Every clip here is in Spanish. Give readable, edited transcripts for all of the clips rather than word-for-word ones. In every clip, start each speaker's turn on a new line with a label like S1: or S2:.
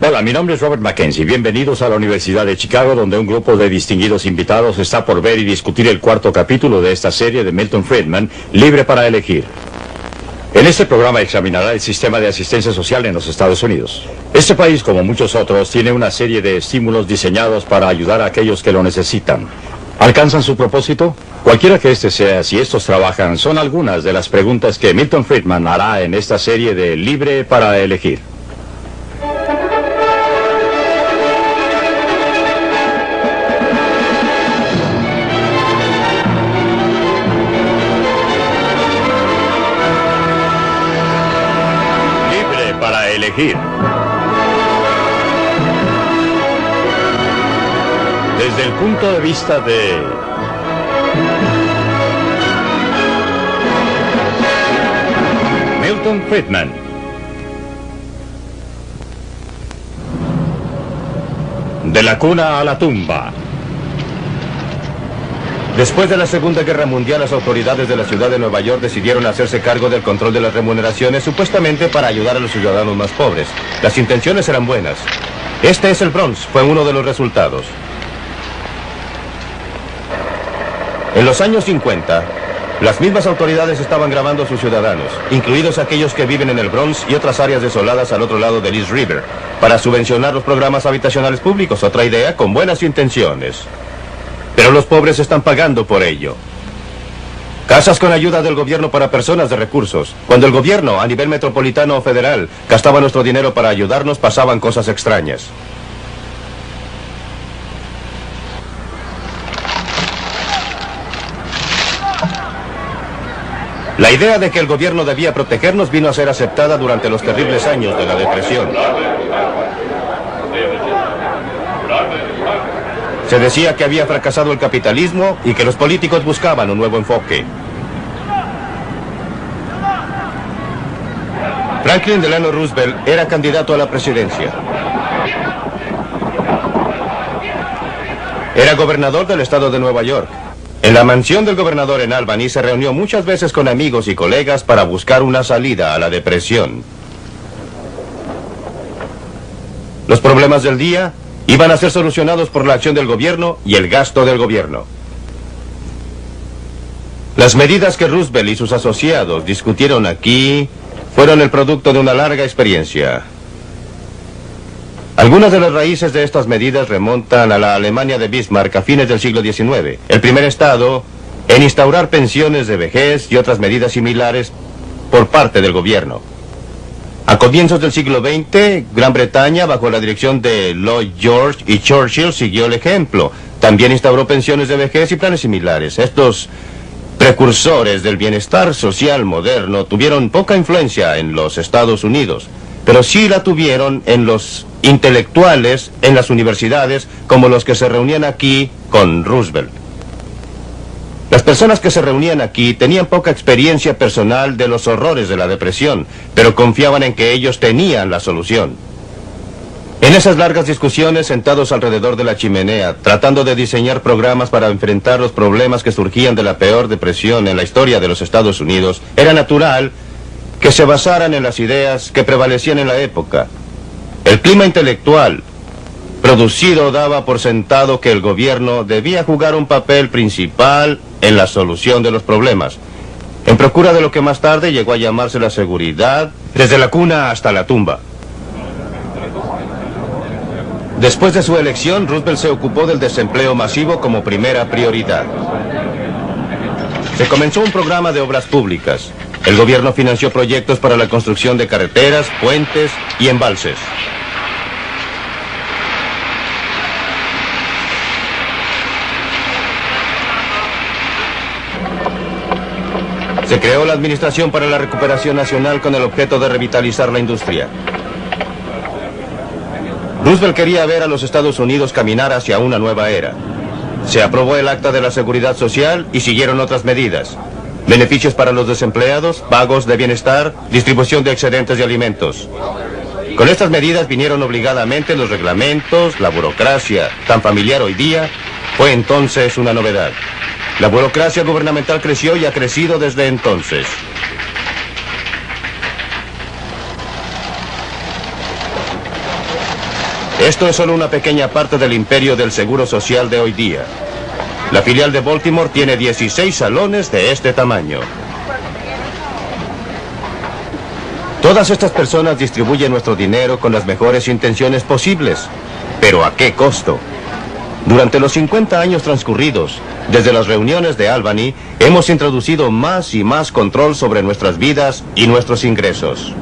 S1: Hola, mi nombre es Robert Mackenzie. Bienvenidos a la Universidad de Chicago, donde un grupo de distinguidos invitados está por ver y discutir el cuarto capítulo de esta serie de Milton Friedman, Libre para Elegir. En este programa examinará el sistema de asistencia social en los Estados Unidos. Este país, como muchos otros, tiene una serie de estímulos diseñados para ayudar a aquellos que lo necesitan. ¿Alcanzan su propósito? Cualquiera que este sea, si estos trabajan, son algunas de las preguntas que Milton Friedman hará en esta serie de Libre para Elegir. Elegir. Desde el punto de vista de Milton Friedman. De la cuna a la tumba.
S2: Después de la Segunda Guerra Mundial, las autoridades de la ciudad de Nueva York decidieron hacerse cargo del control de las remuneraciones, supuestamente para ayudar a los ciudadanos más pobres. Las intenciones eran buenas. Este es el Bronx, fue uno de los resultados. En los años 50, las mismas autoridades estaban grabando a sus ciudadanos, incluidos aquellos que viven en el Bronx y otras áreas desoladas al otro lado del East River, para subvencionar los programas habitacionales públicos, otra idea con buenas intenciones. Pero los pobres están pagando por ello. Casas con ayuda del gobierno para personas de recursos. Cuando el gobierno, a nivel metropolitano o federal, gastaba nuestro dinero para ayudarnos, pasaban cosas extrañas. La idea de que el gobierno debía protegernos vino a ser aceptada durante los terribles años de la depresión. Se decía que había fracasado el capitalismo y que los políticos buscaban un nuevo enfoque. Franklin Delano Roosevelt era candidato a la presidencia. Era gobernador del estado de Nueva York. En la mansión del gobernador en Albany se reunió muchas veces con amigos y colegas para buscar una salida a la depresión. Los problemas del día iban a ser solucionados por la acción del gobierno y el gasto del gobierno. Las medidas que Roosevelt y sus asociados discutieron aquí fueron el producto de una larga experiencia. Algunas de las raíces de estas medidas remontan a la Alemania de Bismarck a fines del siglo XIX, el primer estado en instaurar pensiones de vejez y otras medidas similares por parte del gobierno. A comienzos del siglo XX, Gran Bretaña, bajo la dirección de Lloyd George y Churchill, siguió el ejemplo. También instauró pensiones de vejez y planes similares. Estos precursores del bienestar social moderno tuvieron poca influencia en los Estados Unidos, pero sí la tuvieron en los intelectuales, en las universidades, como los que se reunían aquí con Roosevelt. Las personas que se reunían aquí tenían poca experiencia personal de los horrores de la depresión, pero confiaban en que ellos tenían la solución. En esas largas discusiones, sentados alrededor de la chimenea, tratando de diseñar programas para enfrentar los problemas que surgían de la peor depresión en la historia de los Estados Unidos, era natural que se basaran en las ideas que prevalecían en la época. El clima intelectual producido daba por sentado que el gobierno debía jugar un papel principal en la solución de los problemas, en procura de lo que más tarde llegó a llamarse la seguridad, desde la cuna hasta la tumba. Después de su elección, Roosevelt se ocupó del desempleo masivo como primera prioridad. Se comenzó un programa de obras públicas. El gobierno financió proyectos para la construcción de carreteras, puentes y embalses. Se creó la Administración para la Recuperación Nacional con el objeto de revitalizar la industria. Roosevelt quería ver a los Estados Unidos caminar hacia una nueva era. Se aprobó el Acta de la Seguridad Social y siguieron otras medidas. Beneficios para los desempleados, pagos de bienestar, distribución de excedentes de alimentos. Con estas medidas vinieron obligadamente los reglamentos, la burocracia, tan familiar hoy día, fue entonces una novedad. La burocracia gubernamental creció y ha crecido desde entonces. Esto es solo una pequeña parte del imperio del seguro social de hoy día. La filial de Baltimore tiene 16 salones de este tamaño. Todas estas personas distribuyen nuestro dinero con las mejores intenciones posibles. ¿Pero a qué costo? Durante los 50 años transcurridos, desde las reuniones de Albany, hemos introducido más y más control sobre nuestras vidas y nuestros ingresos.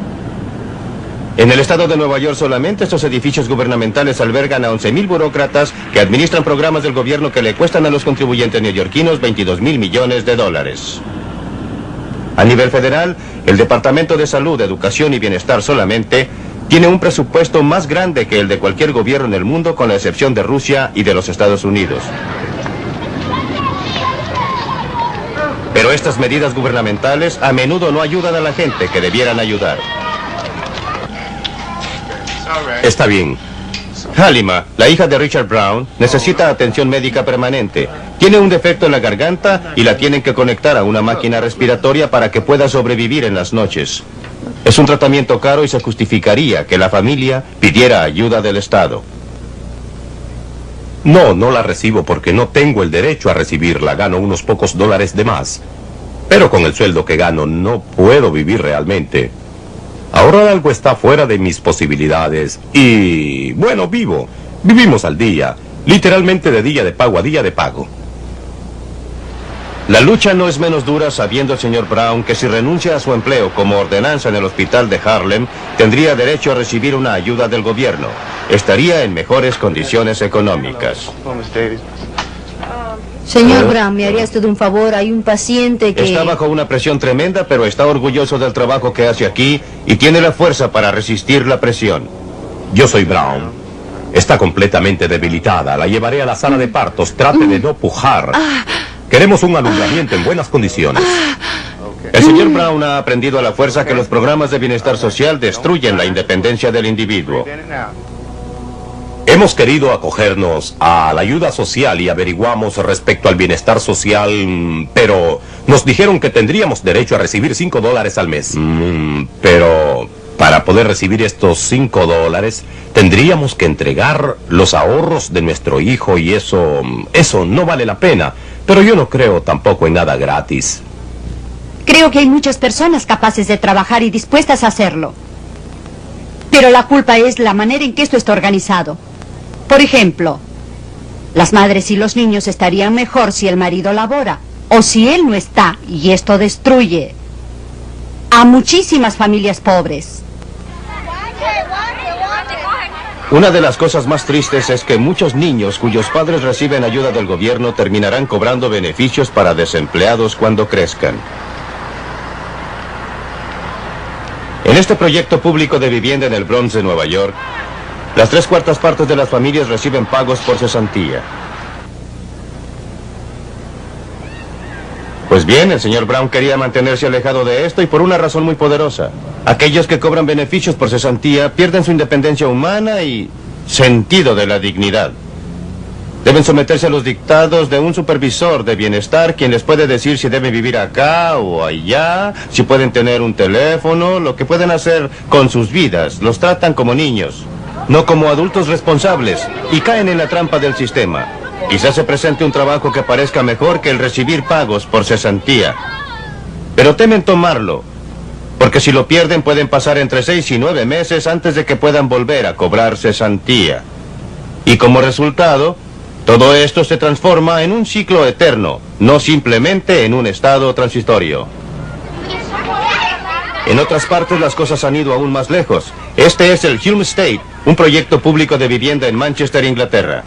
S2: En el estado de Nueva York solamente estos edificios gubernamentales albergan a 11.000 burócratas que administran programas del gobierno que le cuestan a los contribuyentes neoyorquinos 22.000 millones de dólares. A nivel federal, el Departamento de Salud, Educación y Bienestar solamente tiene un presupuesto más grande que el de cualquier gobierno en el mundo, con la excepción de Rusia y de los Estados Unidos. Pero estas medidas gubernamentales a menudo no ayudan a la gente que debieran ayudar.
S3: Está bien.
S2: Halima, la hija de Richard Brown, necesita atención médica permanente. Tiene un defecto en la garganta y la tienen que conectar a una máquina respiratoria para que pueda sobrevivir en las noches. Es un tratamiento caro y se justificaría que la familia pidiera ayuda del Estado.
S3: No la recibo porque no tengo el derecho a recibirla. Gano unos pocos dólares de más. Pero con el sueldo que gano no puedo vivir realmente. Ahorrar algo está fuera de mis posibilidades. Y, bueno, vivimos al día. Literalmente de día de pago a día de pago.
S2: La lucha no es menos dura sabiendo el señor Brown que si renuncia a su empleo como ordenanza en el hospital de Harlem, tendría derecho a recibir una ayuda del gobierno. Estaría en mejores condiciones económicas.
S4: Señor Brown, ¿me haría usted un favor? Hay un paciente que...
S2: Está bajo una presión tremenda, pero está orgulloso del trabajo que hace aquí y tiene la fuerza para resistir la presión.
S3: Yo soy Brown. Está completamente debilitada. La llevaré a la sala de partos. Trate de no pujar. Queremos un alumbramiento en buenas condiciones.
S2: El señor Brown ha aprendido a la fuerza que los programas de bienestar social destruyen la independencia del individuo.
S3: Hemos querido acogernos a la ayuda social y averiguamos respecto al bienestar social, pero nos dijeron que tendríamos derecho a recibir $5 al mes. Pero para poder recibir estos $5, tendríamos que entregar los ahorros de nuestro hijo y eso no vale la pena. Pero yo no creo tampoco en nada gratis.
S5: Creo que hay muchas personas capaces de trabajar y dispuestas a hacerlo. Pero la culpa es la manera en que esto está organizado. Por ejemplo, las madres y los niños estarían mejor si el marido labora, o si él no está, y esto destruye a muchísimas familias pobres.
S2: Una de las cosas más tristes es que muchos niños cuyos padres reciben ayuda del gobierno terminarán cobrando beneficios para desempleados cuando crezcan. En este proyecto público de vivienda en el Bronx de Nueva York, las 3/4 partes de las familias reciben pagos por cesantía. Pues bien, el señor Brown quería mantenerse alejado de esto y por una razón muy poderosa. Aquellos que cobran beneficios por cesantía pierden su independencia humana y sentido de la dignidad. Deben someterse a los dictados de un supervisor de bienestar, quien les puede decir si deben vivir acá o allá, si pueden tener un teléfono, lo que pueden hacer con sus vidas. Los tratan como niños, no como adultos responsables, y caen en la trampa del sistema. Quizás se presente un trabajo que parezca mejor que el recibir pagos por cesantía. Pero temen tomarlo, porque si lo pierden pueden pasar entre 6 y 9 meses antes de que puedan volver a cobrar cesantía. Y como resultado, todo esto se transforma en un ciclo eterno, no simplemente en un estado transitorio. En otras partes las cosas han ido aún más lejos. Este es el Hulme Estate, un proyecto público de vivienda en Manchester, Inglaterra.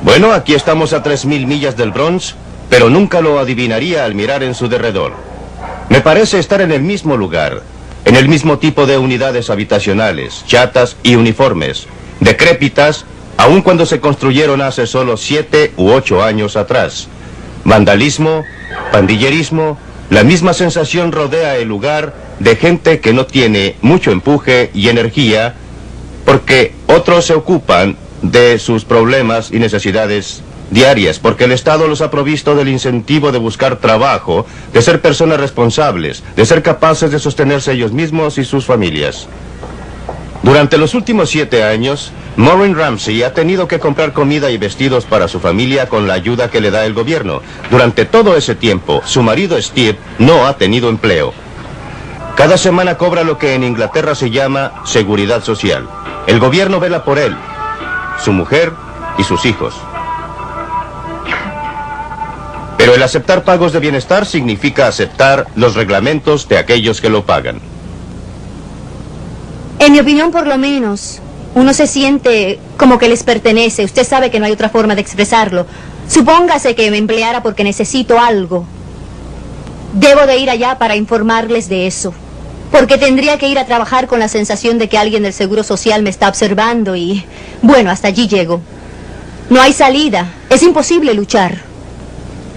S2: Bueno, aquí estamos a 3.000 millas del Bronx, pero nunca lo adivinaría al mirar en su derredor. Me parece estar en el mismo lugar, en el mismo tipo de unidades habitacionales, chatas y uniformes, decrépitas, aun cuando se construyeron hace solo 7 u 8 años atrás. Vandalismo, pandillerismo, la misma sensación rodea el lugar de gente que no tiene mucho empuje y energía, porque otros se ocupan de sus problemas y necesidades diarias, porque el Estado los ha provisto del incentivo de buscar trabajo, de ser personas responsables, de ser capaces de sostenerse ellos mismos y sus familias. Durante los últimos 7 años, Maureen Ramsey ha tenido que comprar comida y vestidos para su familia con la ayuda que le da el gobierno. Durante todo ese tiempo, su marido Steve no ha tenido empleo. Cada semana cobra lo que en Inglaterra se llama seguridad social. El gobierno vela por él, su mujer y sus hijos. Pero el aceptar pagos de bienestar significa aceptar los reglamentos de aquellos que lo pagan.
S4: En mi opinión, por lo menos, uno se siente como que les pertenece. Usted sabe que no hay otra forma de expresarlo. Supóngase que me empleara porque necesito algo. Debo de ir allá para informarles de eso. Porque tendría que ir a trabajar con la sensación de que alguien del Seguro Social me está observando y... bueno, hasta allí llego. No hay salida. Es imposible luchar.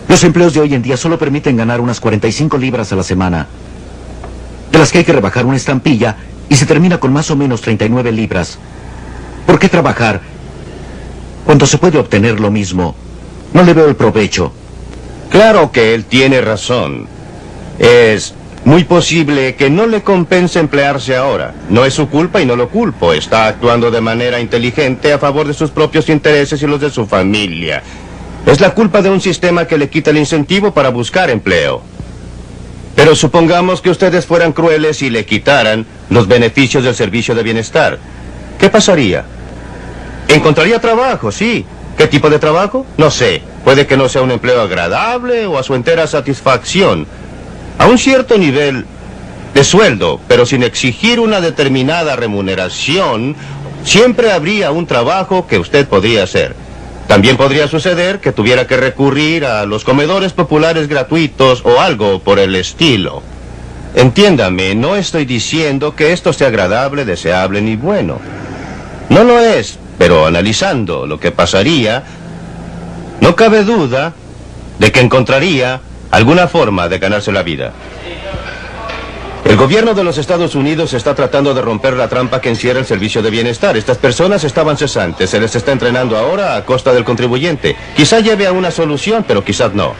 S6: Los empleos de hoy en día solo permiten ganar unas 45 libras a la semana, de las que hay que rebajar una estampilla y se termina con más o menos 39 libras. ¿Por qué trabajar cuando se puede obtener lo mismo? No le veo el provecho.
S2: Claro que él tiene razón. Es muy posible que no le compense emplearse ahora. No es su culpa y no lo culpo. Está actuando de manera inteligente a favor de sus propios intereses y los de su familia. Es la culpa de un sistema que le quita el incentivo para buscar empleo. Pero supongamos que ustedes fueran crueles y le quitaran los beneficios del servicio de bienestar. ¿Qué pasaría? Encontraría trabajo, sí. ¿Qué tipo de trabajo? No sé. Puede que no sea un empleo agradable o a su entera satisfacción. A un cierto nivel de sueldo, pero sin exigir una determinada remuneración, siempre habría un trabajo que usted podría hacer. También podría suceder que tuviera que recurrir a los comedores populares gratuitos o algo por el estilo. Entiéndame, no estoy diciendo que esto sea agradable, deseable ni bueno. No lo es, pero analizando lo que pasaría, no cabe duda de que encontraría alguna forma de ganarse la vida. El gobierno de los Estados Unidos está tratando de romper la trampa que encierra el servicio de bienestar. Estas personas estaban cesantes, se les está entrenando ahora a costa del contribuyente. Quizá lleve a una solución, pero quizás no.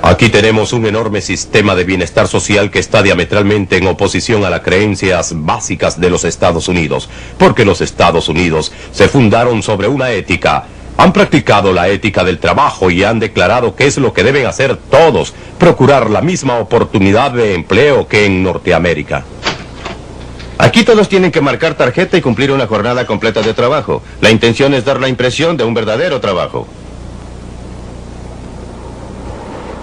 S3: Aquí tenemos un enorme sistema de bienestar social que está diametralmente en oposición a las creencias básicas de los Estados Unidos, porque los Estados Unidos se fundaron sobre una ética. Han practicado la ética del trabajo y han declarado que es lo que deben hacer todos, procurar la misma oportunidad de empleo que en Norteamérica.
S2: Aquí todos tienen que marcar tarjeta y cumplir una jornada completa de trabajo. La intención es dar la impresión de un verdadero trabajo.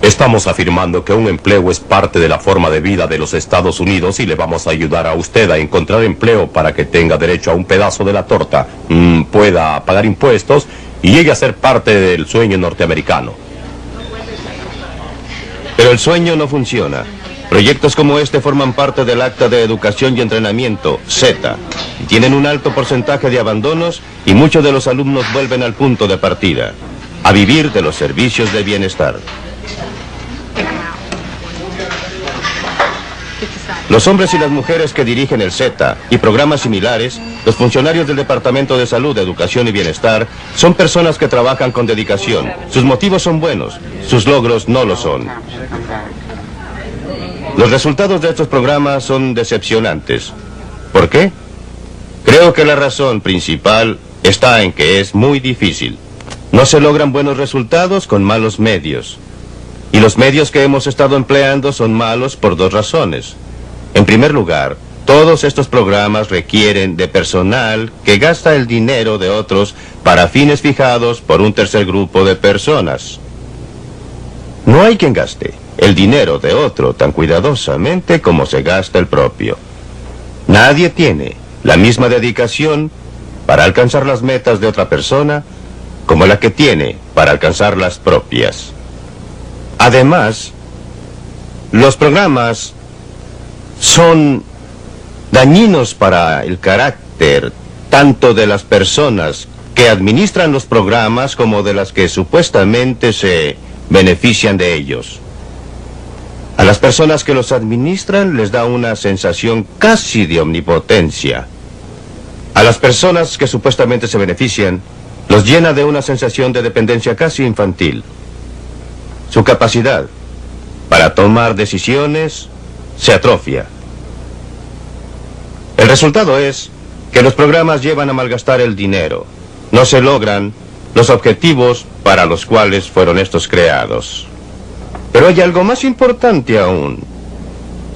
S3: Estamos afirmando que un empleo es parte de la forma de vida de los Estados Unidos y le vamos a ayudar a usted a encontrar empleo para que tenga derecho a un pedazo de la torta, pueda pagar impuestos y llegue a ser parte del sueño norteamericano.
S2: Pero el sueño no funciona. Proyectos como este forman parte del Acta de Educación y Entrenamiento, Z, y tienen un alto porcentaje de abandonos y muchos de los alumnos vuelven al punto de partida, a vivir de los servicios de bienestar. Los hombres y las mujeres que dirigen el Z y programas similares, los funcionarios del Departamento de Salud, Educación y Bienestar, son personas que trabajan con dedicación. Sus motivos son buenos, sus logros no lo son. Los resultados de estos programas son decepcionantes. ¿Por qué? Creo que la razón principal está en que es muy difícil. No se logran buenos resultados con malos medios. Y los medios que hemos estado empleando son malos por 2 razones. En primer lugar, todos estos programas requieren de personal que gasta el dinero de otros para fines fijados por un tercer grupo de personas. No hay quien gaste el dinero de otro tan cuidadosamente como se gasta el propio. Nadie tiene la misma dedicación para alcanzar las metas de otra persona como la que tiene para alcanzar las propias. Además, los programas son dañinos para el carácter tanto de las personas que administran los programas como de las que supuestamente se benefician de ellos. A las personas que los administran les da una sensación casi de omnipotencia. A las personas que supuestamente se benefician, los llena de una sensación de dependencia casi infantil. Su capacidad para tomar decisiones se atrofia. El resultado es que los programas llevan a malgastar el dinero. No se logran los objetivos para los cuales fueron estos creados. Pero hay algo más importante aún.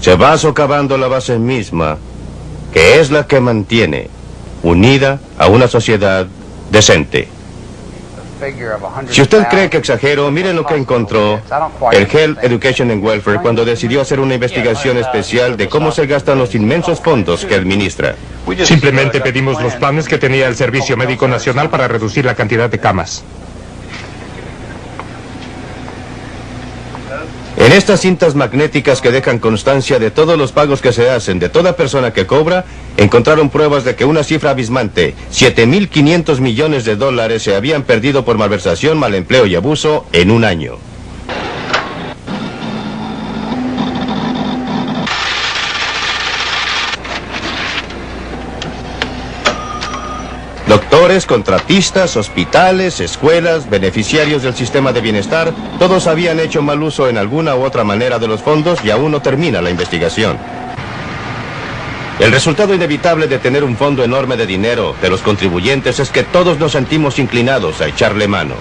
S2: Se va socavando la base misma, que es la que mantiene unida a una sociedad decente. Si usted cree que exagero, miren lo que encontró el Health, Education and Welfare cuando decidió hacer una investigación especial de cómo se gastan los inmensos fondos que administra.
S7: Simplemente pedimos los planes que tenía el Servicio Médico Nacional para reducir la cantidad de camas.
S2: En estas cintas magnéticas que dejan constancia de todos los pagos que se hacen de toda persona que cobra, encontraron pruebas de que una cifra abismante, 7.500 millones de dólares, se habían perdido por malversación, mal empleo y abuso en un año. Doctores, contratistas, hospitales, escuelas, beneficiarios del sistema de bienestar, todos habían hecho mal uso en alguna u otra manera de los fondos y aún no termina la investigación. El resultado inevitable de tener un fondo enorme de dinero de los contribuyentes es que todos nos sentimos inclinados a echarle mano.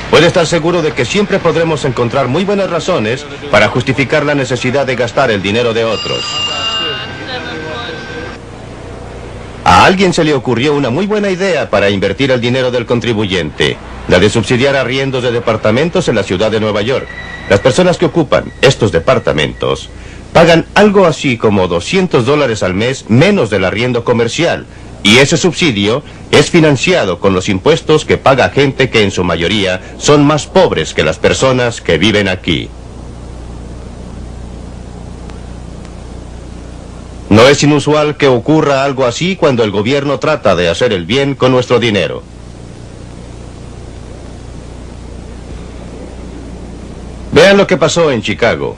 S2: Puede estar seguro de que siempre podremos encontrar muy buenas razones para justificar la necesidad de gastar el dinero de otros. A alguien se le ocurrió una muy buena idea para invertir el dinero del contribuyente, la de subsidiar arriendos de departamentos en la ciudad de Nueva York. Las personas que ocupan estos departamentos pagan algo así como $200 al mes menos del arriendo comercial, y ese subsidio es financiado con los impuestos que paga gente que en su mayoría son más pobres que las personas que viven aquí. No es inusual que ocurra algo así cuando el gobierno trata de hacer el bien con nuestro dinero. Vean lo que pasó en Chicago.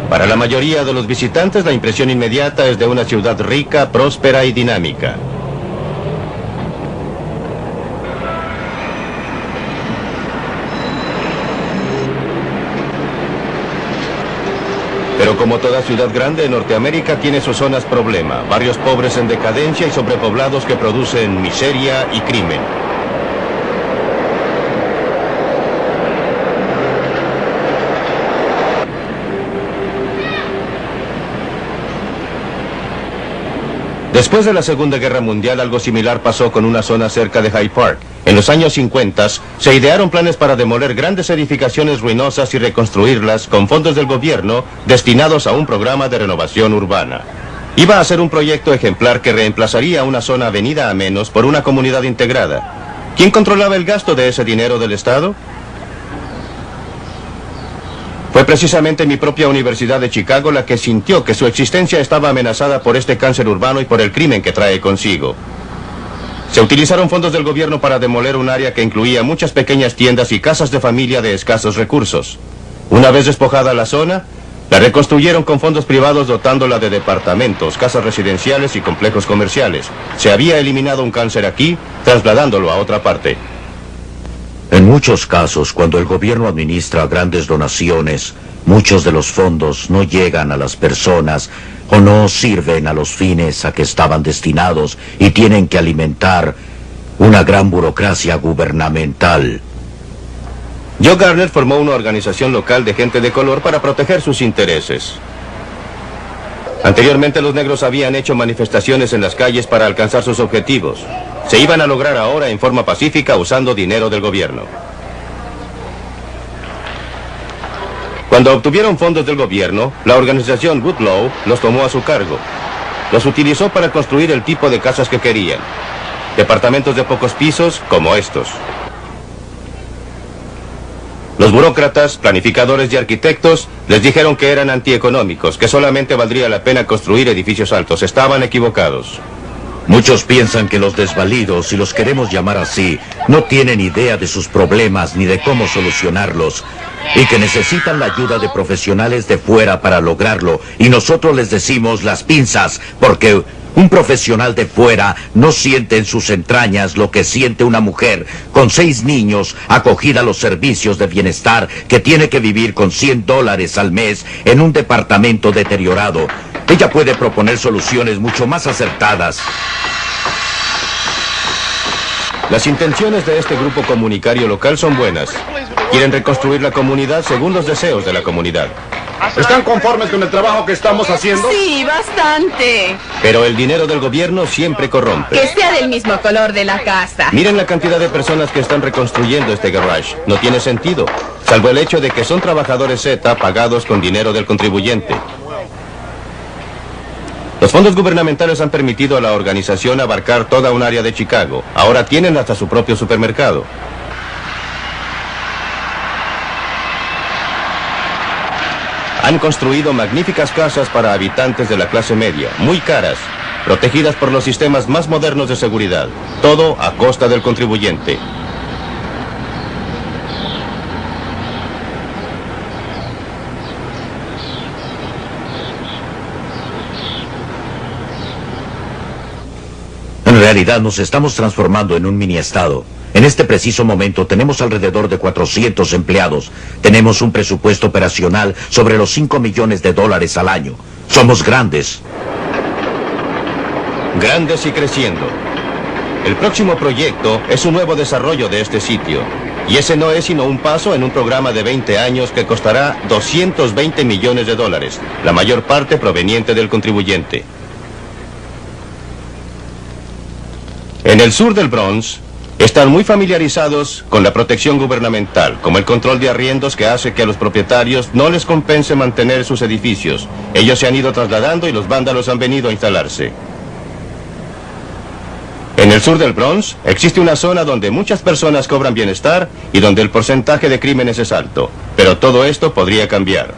S2: Para la mayoría de los visitantes, la impresión inmediata es de una ciudad rica, próspera y dinámica. Pero como toda ciudad grande en Norteamérica tiene sus zonas problema, barrios pobres en decadencia y sobrepoblados que producen miseria y crimen. Después de la Segunda Guerra Mundial, algo similar pasó con una zona cerca de Hyde Park. En los años 50 se idearon planes para demoler grandes edificaciones ruinosas y reconstruirlas con fondos del gobierno destinados a un programa de renovación urbana. Iba a ser un proyecto ejemplar que reemplazaría una zona venida a menos por una comunidad integrada. ¿Quién controlaba el gasto de ese dinero del Estado? Fue precisamente mi propia Universidad de Chicago la que sintió que su existencia estaba amenazada por este cáncer urbano y por el crimen que trae consigo. Se utilizaron fondos del gobierno para demoler un área que incluía muchas pequeñas tiendas y casas de familia de escasos recursos. Una vez despojada la zona, la reconstruyeron con fondos privados dotándola de departamentos, casas residenciales y complejos comerciales. Se había eliminado un cáncer aquí, trasladándolo a otra parte.
S6: En muchos casos, cuando el gobierno administra grandes donaciones, muchos de los fondos no llegan a las personas o no sirven a los fines a que estaban destinados y tienen que alimentar una gran burocracia gubernamental.
S2: Joe Garner formó una organización local de gente de color para proteger sus intereses. Anteriormente los negros habían hecho manifestaciones en las calles para alcanzar sus objetivos. Se iban a lograr ahora en forma pacífica usando dinero del gobierno. Cuando obtuvieron fondos del gobierno, la organización Woodlaw los tomó a su cargo. Los utilizó para construir el tipo de casas que querían. Departamentos de pocos pisos como estos. Los burócratas, planificadores y arquitectos les dijeron que eran antieconómicos, que solamente valdría la pena construir edificios altos. Estaban equivocados.
S6: Muchos piensan que los desvalidos, si los queremos llamar así, no tienen idea de sus problemas ni de cómo solucionarlos, y que necesitan la ayuda de profesionales de fuera para lograrlo, y nosotros les decimos las pinzas, porque un profesional de fuera no siente en sus entrañas lo que siente una mujer con 6 niños acogida a los servicios de bienestar que tiene que vivir con $100 al mes en un departamento deteriorado. Ella puede proponer soluciones mucho más acertadas.
S2: Las intenciones de este grupo comunitario local son buenas. Quieren reconstruir la comunidad según los deseos de la comunidad.
S8: ¿Están conformes con el trabajo que estamos haciendo?
S9: Sí, bastante.
S2: Pero el dinero del gobierno siempre corrompe.
S9: Que sea del mismo color de la casa.
S2: Miren la cantidad de personas que están reconstruyendo este garage. No tiene sentido, salvo el hecho de que son trabajadores Z pagados con dinero del contribuyente. Los fondos gubernamentales han permitido a la organización abarcar toda un área de Chicago. Ahora tienen hasta su propio supermercado. Han construido magníficas casas para habitantes de la clase media, muy caras, protegidas por los sistemas más modernos de seguridad, todo a costa del contribuyente.
S6: En realidad nos estamos transformando en un mini-estado. En este preciso momento tenemos alrededor de 400 empleados. Tenemos un presupuesto operacional sobre los $5 millones al año. Somos grandes.
S2: Grandes y creciendo. El próximo proyecto es un nuevo desarrollo de este sitio. Y ese no es sino un paso en un programa de 20 años que costará $220 millones, la mayor parte proveniente del contribuyente. En el sur del Bronx, están muy familiarizados con la protección gubernamental, como el control de arriendos que hace que a los propietarios no les compense mantener sus edificios. Ellos se han ido trasladando y los vándalos han venido a instalarse. En el sur del Bronx existe una zona donde muchas personas cobran bienestar y donde el porcentaje de crímenes es alto. Pero todo esto podría cambiar.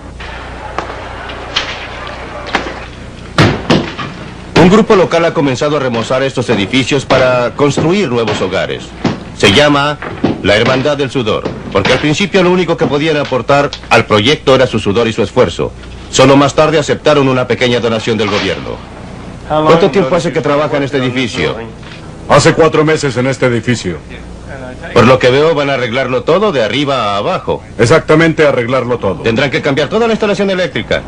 S2: Un grupo local ha comenzado a remozar estos edificios para construir nuevos hogares. Se llama la Hermandad del Sudor, porque al principio lo único que podían aportar al proyecto era su sudor y su esfuerzo. Solo más tarde aceptaron una pequeña donación del gobierno. ¿Cuánto tiempo hace que trabaja en este edificio?
S8: Hace 4 meses en este edificio.
S2: Por lo que veo, van a arreglarlo todo de arriba a abajo.
S8: Exactamente, arreglarlo todo.
S2: Tendrán que cambiar toda la instalación eléctrica.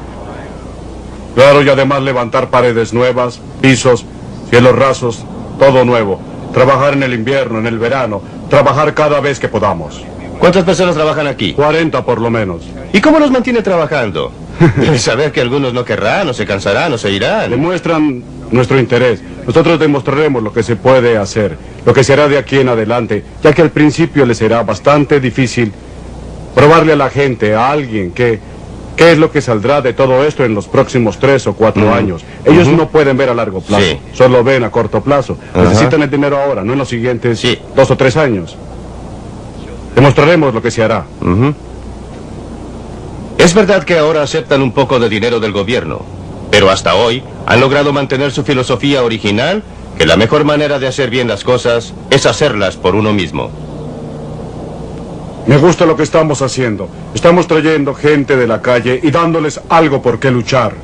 S8: Claro, y además levantar paredes nuevas, pisos, cielos rasos, todo nuevo. Trabajar en el invierno, en el verano, trabajar cada vez que podamos.
S2: ¿Cuántas personas trabajan aquí?
S8: 40 por lo menos.
S2: ¿Y cómo los mantiene trabajando? Saber que algunos no querrán, o se cansarán, o se irán.
S8: Demuestran nuestro interés. Nosotros demostraremos lo que se puede hacer, lo que se hará de aquí en adelante, ya que al principio les será bastante difícil probarle a la gente, a alguien, qué es lo que saldrá de todo esto en los próximos 3 o 4 años. Ellos no pueden ver a largo plazo, solo ven a corto plazo. Necesitan el dinero ahora, no en los siguientes 2 o 3 años. Demostraremos lo que se hará.
S2: Es verdad que ahora aceptan un poco de dinero del gobierno, pero hasta hoy han logrado mantener su filosofía original, que la mejor manera de hacer bien las cosas es hacerlas por uno mismo.
S8: Me gusta lo que estamos haciendo. Estamos trayendo gente de la calle y dándoles algo por qué luchar.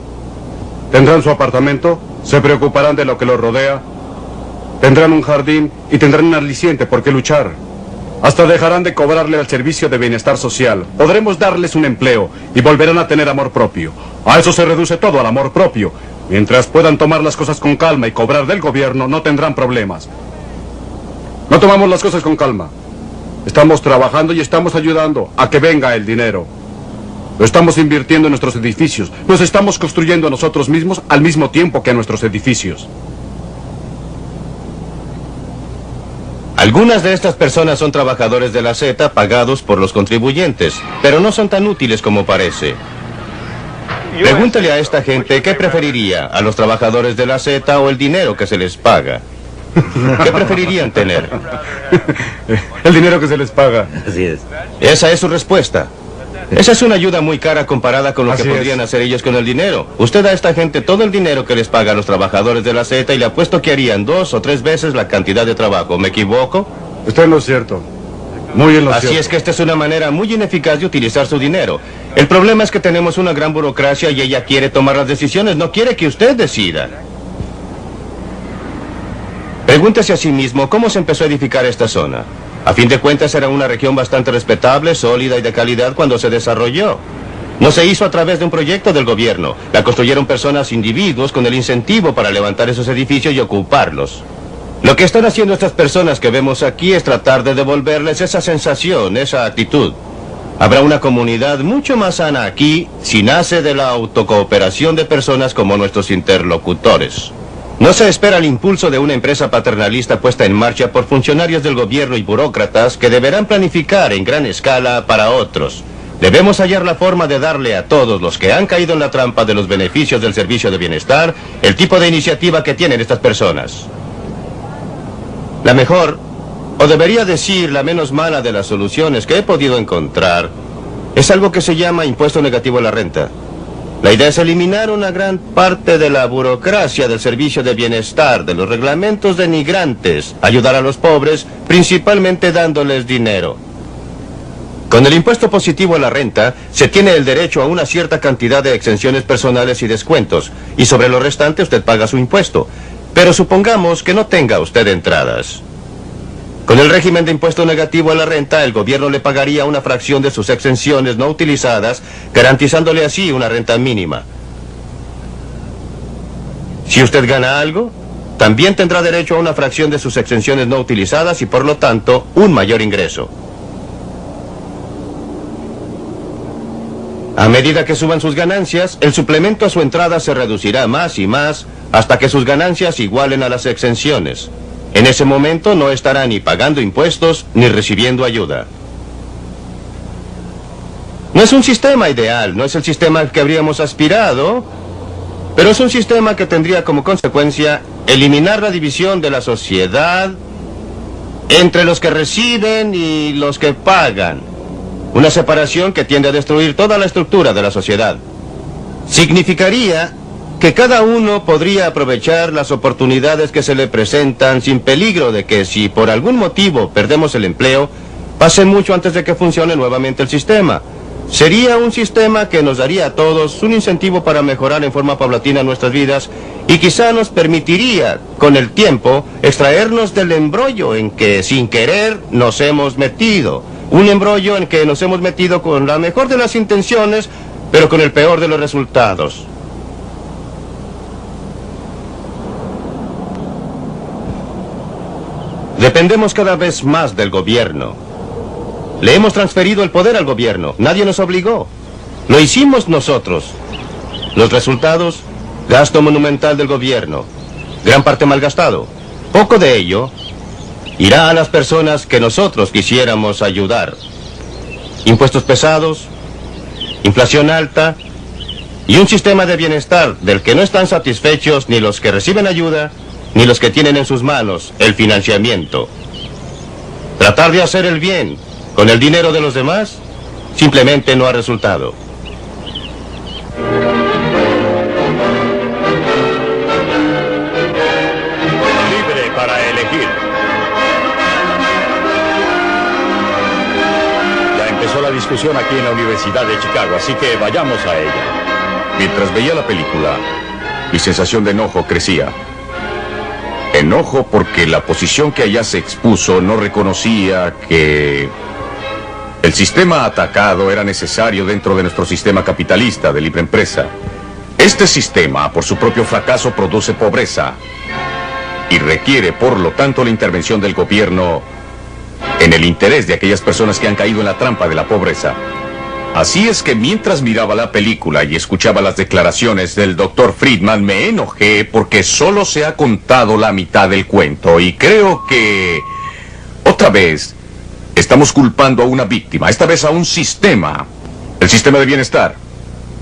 S8: Tendrán su apartamento, se preocuparán de lo que los rodea, tendrán un jardín y tendrán un aliciente por qué luchar. Hasta dejarán de cobrarle al servicio de bienestar social. Podremos darles un empleo y volverán a tener amor propio. A eso se reduce todo, al amor propio. Mientras puedan tomar las cosas con calma y cobrar del gobierno, no tendrán problemas. No tomamos las cosas con calma. Estamos trabajando y estamos ayudando a que venga el dinero. Lo estamos invirtiendo en nuestros edificios. Nos estamos construyendo a nosotros mismos al mismo tiempo que a nuestros edificios.
S2: Algunas de estas personas son trabajadores de la Z pagados por los contribuyentes, pero no son tan útiles como parece. Pregúntale a esta gente qué preferiría, a los trabajadores de la Z o el dinero que se les paga. ¿Qué preferirían tener?
S8: El dinero que se les paga.
S6: Así es.
S2: Esa es su respuesta. Esa es una ayuda muy cara comparada con lo que podrían hacer ellos con el dinero. Usted da a esta gente todo el dinero que les paga a los trabajadores de la Z y le apuesto que harían 2 o 3 veces la cantidad de trabajo. ¿Me equivoco?
S8: Está en lo cierto. Muy en lo cierto.
S2: Así es que esta es una manera muy ineficaz de utilizar su dinero. El problema es que tenemos una gran burocracia y ella quiere tomar las decisiones, no quiere que usted decida. Pregúntese a sí mismo cómo se empezó a edificar esta zona. A fin de cuentas era una región bastante respetable, sólida y de calidad cuando se desarrolló. No se hizo a través de un proyecto del gobierno. La construyeron personas, individuos, con el incentivo para levantar esos edificios y ocuparlos. Lo que están haciendo estas personas que vemos aquí es tratar de devolverles esa sensación, esa actitud. Habrá una comunidad mucho más sana aquí si nace de la autocooperación de personas como nuestros interlocutores. No se espera el impulso de una empresa paternalista puesta en marcha por funcionarios del gobierno y burócratas que deberán planificar en gran escala para otros. Debemos hallar la forma de darle a todos los que han caído en la trampa de los beneficios del servicio de bienestar el tipo de iniciativa que tienen estas personas. La mejor, o debería decir la menos mala de las soluciones que he podido encontrar, es algo que se llama impuesto negativo a la renta. La idea es eliminar una gran parte de la burocracia del servicio de bienestar, de los reglamentos denigrantes, ayudar a los pobres, principalmente dándoles dinero. Con el impuesto positivo a la renta, se tiene el derecho a una cierta cantidad de exenciones personales y descuentos, y sobre lo restante usted paga su impuesto. Pero supongamos que no tenga usted entradas. Con el régimen de impuesto negativo a la renta, el gobierno le pagaría una fracción de sus exenciones no utilizadas, garantizándole así una renta mínima. Si usted gana algo, también tendrá derecho a una fracción de sus exenciones no utilizadas y por lo tanto, un mayor ingreso. A medida que suban sus ganancias, el suplemento a su entrada se reducirá más y más hasta que sus ganancias igualen a las exenciones. En ese momento no estará ni pagando impuestos ni recibiendo ayuda. No es un sistema ideal, no es el sistema al que habríamos aspirado, pero es un sistema que tendría como consecuencia eliminar la división de la sociedad entre los que reciben y los que pagan. Una separación que tiende a destruir toda la estructura de la sociedad. Significaría que cada uno podría aprovechar las oportunidades que se le presentan sin peligro de que si por algún motivo perdemos el empleo, pase mucho antes de que funcione nuevamente el sistema. Sería un sistema que nos daría a todos un incentivo para mejorar en forma paulatina nuestras vidas y quizá nos permitiría, con el tiempo, extraernos del embrollo en que sin querer nos hemos metido. Un embrollo en que nos hemos metido con la mejor de las intenciones, pero con el peor de los resultados. Dependemos cada vez más del gobierno. Le hemos transferido el poder al gobierno. Nadie nos obligó. Lo hicimos nosotros. Los resultados, gasto monumental del gobierno. Gran parte malgastado. Poco de ello irá a las personas que nosotros quisiéramos ayudar. Impuestos pesados, inflación alta y un sistema de bienestar del que no están satisfechos ni los que reciben ayuda ni los que tienen en sus manos el financiamiento. Tratar de hacer el bien con el dinero de los demás simplemente no ha resultado.
S1: Libre para elegir. Ya empezó la discusión aquí en la Universidad de Chicago, así que vayamos a ella.
S3: Mientras veía la película, mi sensación de enojo crecía. Enojo porque la posición que allá se expuso no reconocía que el sistema atacado era necesario dentro de nuestro sistema capitalista de libre empresa. Este sistema, por su propio fracaso, produce pobreza y requiere, por lo tanto, la intervención del gobierno en el interés de aquellas personas que han caído en la trampa de la pobreza. Así es que mientras miraba la película y escuchaba las declaraciones del Dr. Friedman, me enojé porque solo se ha contado la mitad del cuento y creo que, otra vez, estamos culpando a una víctima, esta vez a un sistema, el sistema de bienestar,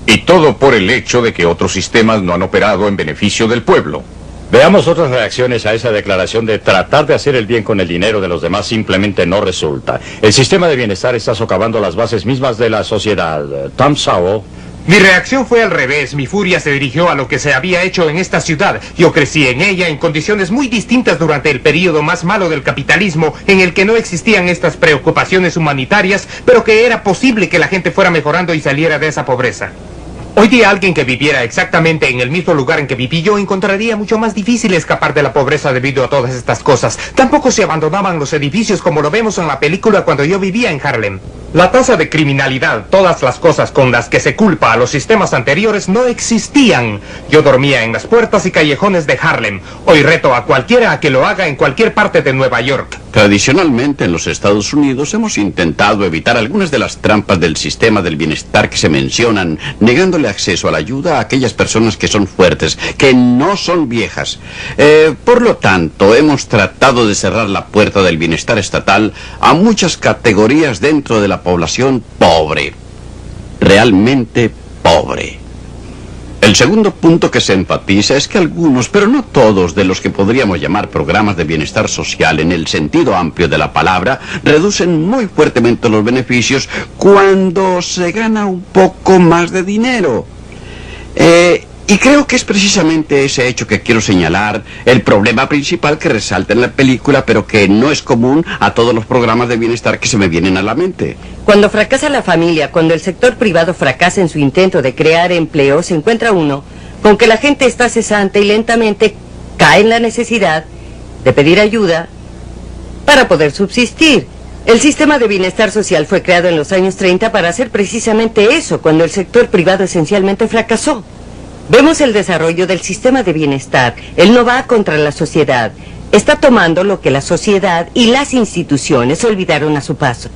S3: y todo por el hecho de que otros sistemas no han operado en beneficio del pueblo.
S1: Veamos otras reacciones a esa declaración de tratar de hacer el bien con el dinero de los demás simplemente no resulta. El sistema de bienestar está socavando las bases mismas de la sociedad. Tom Sowell.
S7: Mi reacción fue al revés. Mi furia se dirigió a lo que se había hecho en esta ciudad. Yo crecí en ella en condiciones muy distintas durante el período más malo del capitalismo, en el que no existían estas preocupaciones humanitarias, pero que era posible que la gente fuera mejorando y saliera de esa pobreza. Hoy día alguien que viviera exactamente en el mismo lugar en que viví yo encontraría mucho más difícil escapar de la pobreza debido a todas estas cosas. Tampoco se abandonaban los edificios como lo vemos en la película cuando yo vivía en Harlem. La tasa de criminalidad, todas las cosas con las que se culpa a los sistemas anteriores no existían. Yo dormía en las puertas y callejones de Harlem. Hoy reto a cualquiera a que lo haga en cualquier parte de Nueva York.
S10: Tradicionalmente en los Estados Unidos hemos intentado evitar algunas de las trampas del sistema del bienestar que se mencionan, negándole acceso a la ayuda a aquellas personas que son fuertes, que no son viejas. Por lo tanto, hemos tratado de cerrar la puerta del bienestar estatal a muchas categorías dentro de la población pobre, realmente pobre. El segundo punto que se enfatiza es que algunos, pero no todos, de los que podríamos llamar programas de bienestar social en el sentido amplio de la palabra, reducen muy fuertemente los beneficios cuando se gana un poco más de dinero. Y creo que es precisamente ese hecho que quiero señalar, el problema principal que resalta en la película, pero que no es común a todos los programas de bienestar que se me vienen a la mente.
S11: Cuando fracasa la familia, cuando el sector privado fracasa en su intento de crear empleo, se encuentra uno con que la gente está cesante y lentamente cae en la necesidad de pedir ayuda para poder subsistir. El sistema de bienestar social fue creado en los años 30 para hacer precisamente eso, cuando el sector privado esencialmente fracasó. Vemos el desarrollo del sistema de bienestar. Él no va contra la sociedad. Está tomando lo que la sociedad y las instituciones olvidaron a su paso.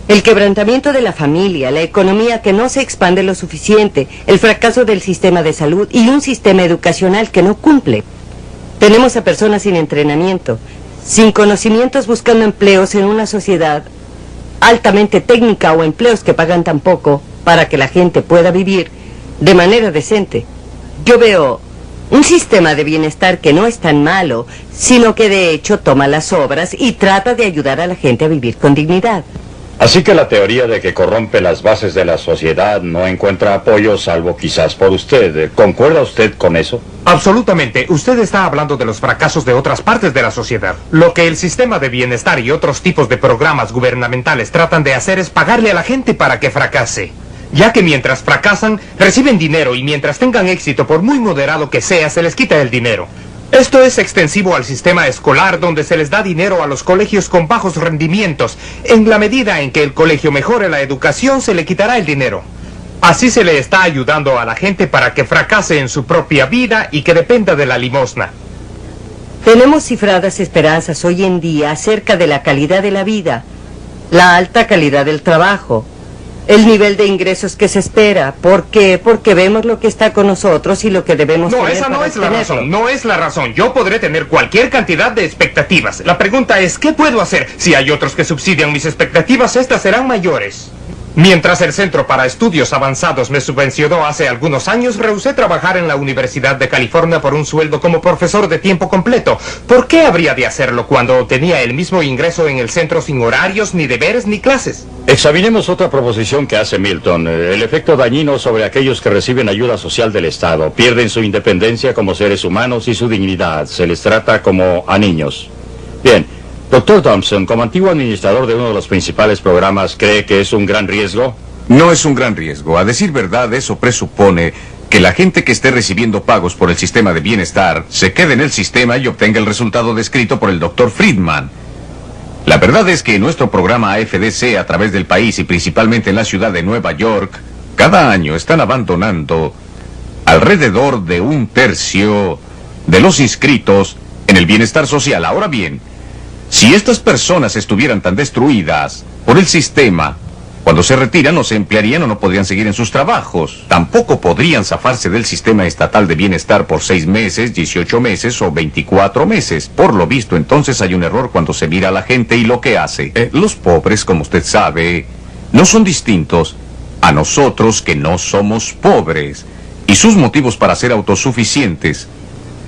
S11: El quebrantamiento de la familia, la economía que no se expande lo suficiente, el fracaso del sistema de salud y un sistema educacional que no cumple. Tenemos a personas sin entrenamiento, sin conocimientos buscando empleos en una sociedad altamente técnica o empleos que pagan tan poco para que la gente pueda vivir de manera decente. Yo veo un sistema de bienestar que no es tan malo, sino que de hecho toma las obras y trata de ayudar a la gente a vivir con dignidad.
S1: Así que la teoría de que corrompe las bases de la sociedad no encuentra apoyo, salvo quizás por usted. ¿Concuerda usted con eso?
S7: Absolutamente. Usted está hablando de los fracasos de otras partes de la sociedad. Lo que el sistema de bienestar y otros tipos de programas gubernamentales tratan de hacer es pagarle a la gente para que fracase. Ya que mientras fracasan, reciben dinero y mientras tengan éxito, por muy moderado que sea, se les quita el dinero. Esto es extensivo al sistema escolar, donde se les da dinero a los colegios con bajos rendimientos. En la medida en que el colegio mejore la educación, se le quitará el dinero. Así se le está ayudando a la gente para que fracase en su propia vida y que dependa de la limosna.
S11: Tenemos cifradas esperanzas hoy en día acerca de la calidad de la vida, la alta calidad del trabajo, el nivel de ingresos que se espera. ¿Por qué? Porque vemos lo que está con nosotros y lo que debemos tener.
S7: No, esa no es la razón, no es la razón. Yo podré tener cualquier cantidad de expectativas. La pregunta es, ¿qué puedo hacer? Si hay otros que subsidian mis expectativas, estas serán mayores. Mientras el Centro para Estudios Avanzados me subvencionó hace algunos años, rehusé trabajar en la Universidad de California por un sueldo como profesor de tiempo completo. ¿Por qué habría de hacerlo cuando tenía el mismo ingreso en el centro sin horarios, ni deberes, ni clases?
S1: Examinemos otra proposición que hace Milton, el efecto dañino sobre aquellos que reciben ayuda social del Estado. Pierden su independencia como seres humanos y su dignidad. Se les trata como a niños. Bien. Dr. Thompson, como antiguo administrador de uno de los principales programas, ¿cree que es un gran riesgo?
S12: No es un gran riesgo. A decir verdad, eso presupone que la gente que esté recibiendo pagos por el sistema de bienestar se quede en el sistema y obtenga el resultado descrito por el Dr. Friedman. La verdad es que nuestro programa AFDC a través del país y principalmente en la ciudad de Nueva York, cada año están abandonando alrededor de 1/3 de los inscritos en el bienestar social. Ahora bien, si estas personas estuvieran tan destruidas por el sistema, cuando se retiran no se emplearían o no podrían seguir en sus trabajos. Tampoco podrían zafarse del sistema estatal de bienestar por 6 meses, 18 meses o 24 meses. Por lo visto, entonces hay un error cuando se mira a la gente y lo que hace. Los pobres, como usted sabe, no son distintos a nosotros que no somos pobres. Y sus motivos para ser autosuficientes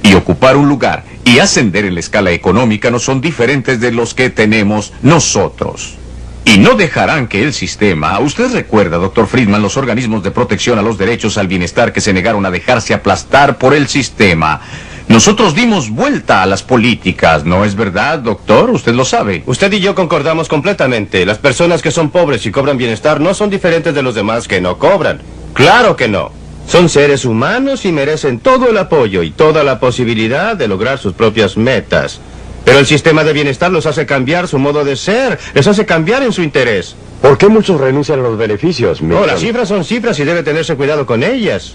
S12: y ocupar un lugar y ascender en la escala económica no son diferentes de los que tenemos nosotros. Y no dejarán que el sistema... Usted recuerda, doctor Friedman, los organismos de protección a los derechos al bienestar que se negaron a dejarse aplastar por el sistema. Nosotros dimos vuelta a las políticas, ¿no es verdad, doctor? Usted lo sabe.
S2: Usted y yo concordamos completamente. Las personas que son pobres y cobran bienestar no son diferentes de los demás que no cobran. ¡Claro que no! Son seres humanos y merecen todo el apoyo y toda la posibilidad de lograr sus propias metas. Pero el sistema de bienestar los hace cambiar su modo de ser, les hace cambiar en su interés.
S13: ¿Por qué muchos renuncian a los beneficios, Milton?
S2: No, las cifras son cifras y debe tenerse cuidado con ellas.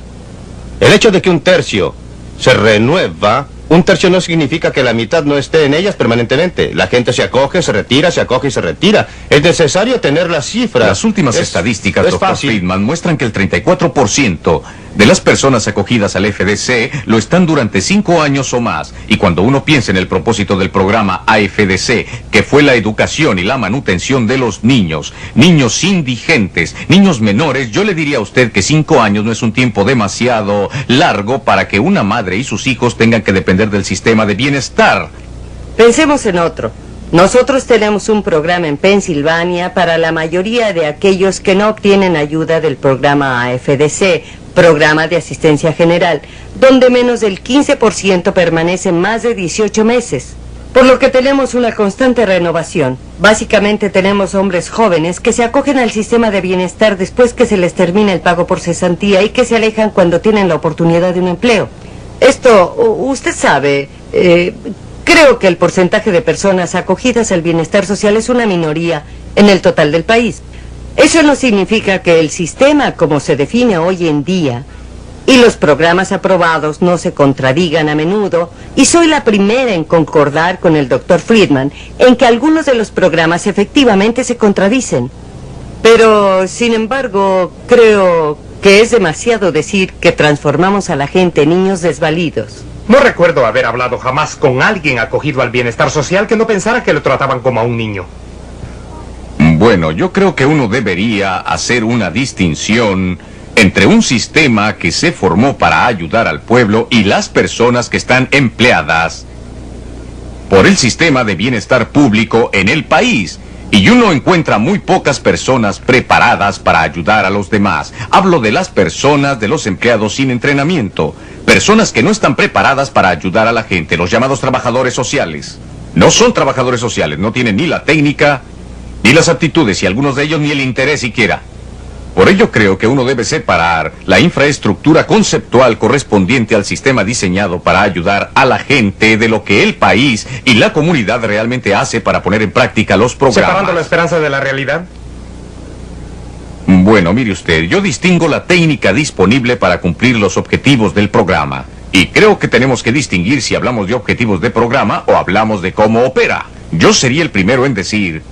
S2: El hecho de que un tercio se renueva, un tercio no significa que la mitad no esté en ellas permanentemente. La gente se acoge, se retira, se acoge y se retira. Es necesario tener las cifras.
S12: Las últimas estadísticas, doctor Friedman, muestran que el 34% de las personas acogidas al FDC lo están durante 5 años o más. Y cuando uno piensa en el propósito del programa AFDC, que fue la educación y la manutención de los niños, niños indigentes, niños menores, yo le diría a usted que 5 años no es un tiempo demasiado largo para que una madre y sus hijos tengan que depender del sistema de bienestar.
S11: Pensemos en otro. Nosotros tenemos un programa en Pensilvania para la mayoría de aquellos que no obtienen ayuda del programa AFDC, Programa de Asistencia General, donde menos del 15% permanecen más de 18 meses. Por lo que tenemos una constante renovación. Básicamente tenemos hombres jóvenes que se acogen al sistema de bienestar después que se les termina el pago por cesantía y que se alejan cuando tienen la oportunidad de un empleo. Esto, usted sabe, creo que el porcentaje de personas acogidas al bienestar social es una minoría en el total del país. Eso no significa que el sistema como se define hoy en día y los programas aprobados no se contradigan a menudo, y soy la primera en concordar con el Dr. Friedman en que algunos de los programas efectivamente se contradicen. Pero, sin embargo, creo que es demasiado decir que transformamos a la gente en niños desvalidos.
S7: No recuerdo haber hablado jamás con alguien acogido al bienestar social que no pensara que lo trataban como a un niño.
S12: Bueno, yo creo que uno debería hacer una distinción entre un sistema que se formó para ayudar al pueblo y las personas que están empleadas por el sistema de bienestar público en el país. Y uno encuentra muy pocas personas preparadas para ayudar a los demás. Hablo de las personas, de los empleados sin entrenamiento. Personas que no están preparadas para ayudar a la gente, los llamados trabajadores sociales. No son trabajadores sociales, no tienen ni la técnica, ni las aptitudes, y algunos de ellos ni el interés siquiera. Por ello creo que uno debe separar la infraestructura conceptual correspondiente al sistema diseñado para ayudar a la gente de lo que el país y la comunidad realmente hace para poner en práctica los programas.
S7: ¿Separando la esperanza de la realidad?
S12: Bueno, mire usted, yo distingo la técnica disponible para cumplir los objetivos del programa. Y creo que tenemos que distinguir si hablamos de objetivos de programa o hablamos de cómo opera. Yo sería el primero en decir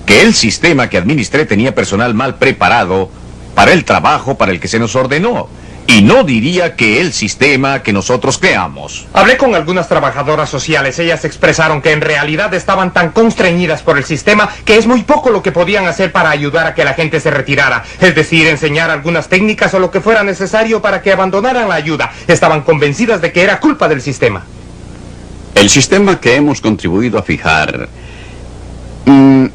S12: que el sistema que administré tenía personal mal preparado para el trabajo para el que se nos ordenó. Y no diría que el sistema que nosotros creamos.
S7: Hablé con algunas trabajadoras sociales. Ellas expresaron que en realidad estaban tan constreñidas por el sistema que es muy poco lo que podían hacer para ayudar a que la gente se retirara. Es decir, enseñar algunas técnicas o lo que fuera necesario para que abandonaran la ayuda. Estaban convencidas de que era culpa del sistema.
S10: El sistema que hemos contribuido a fijar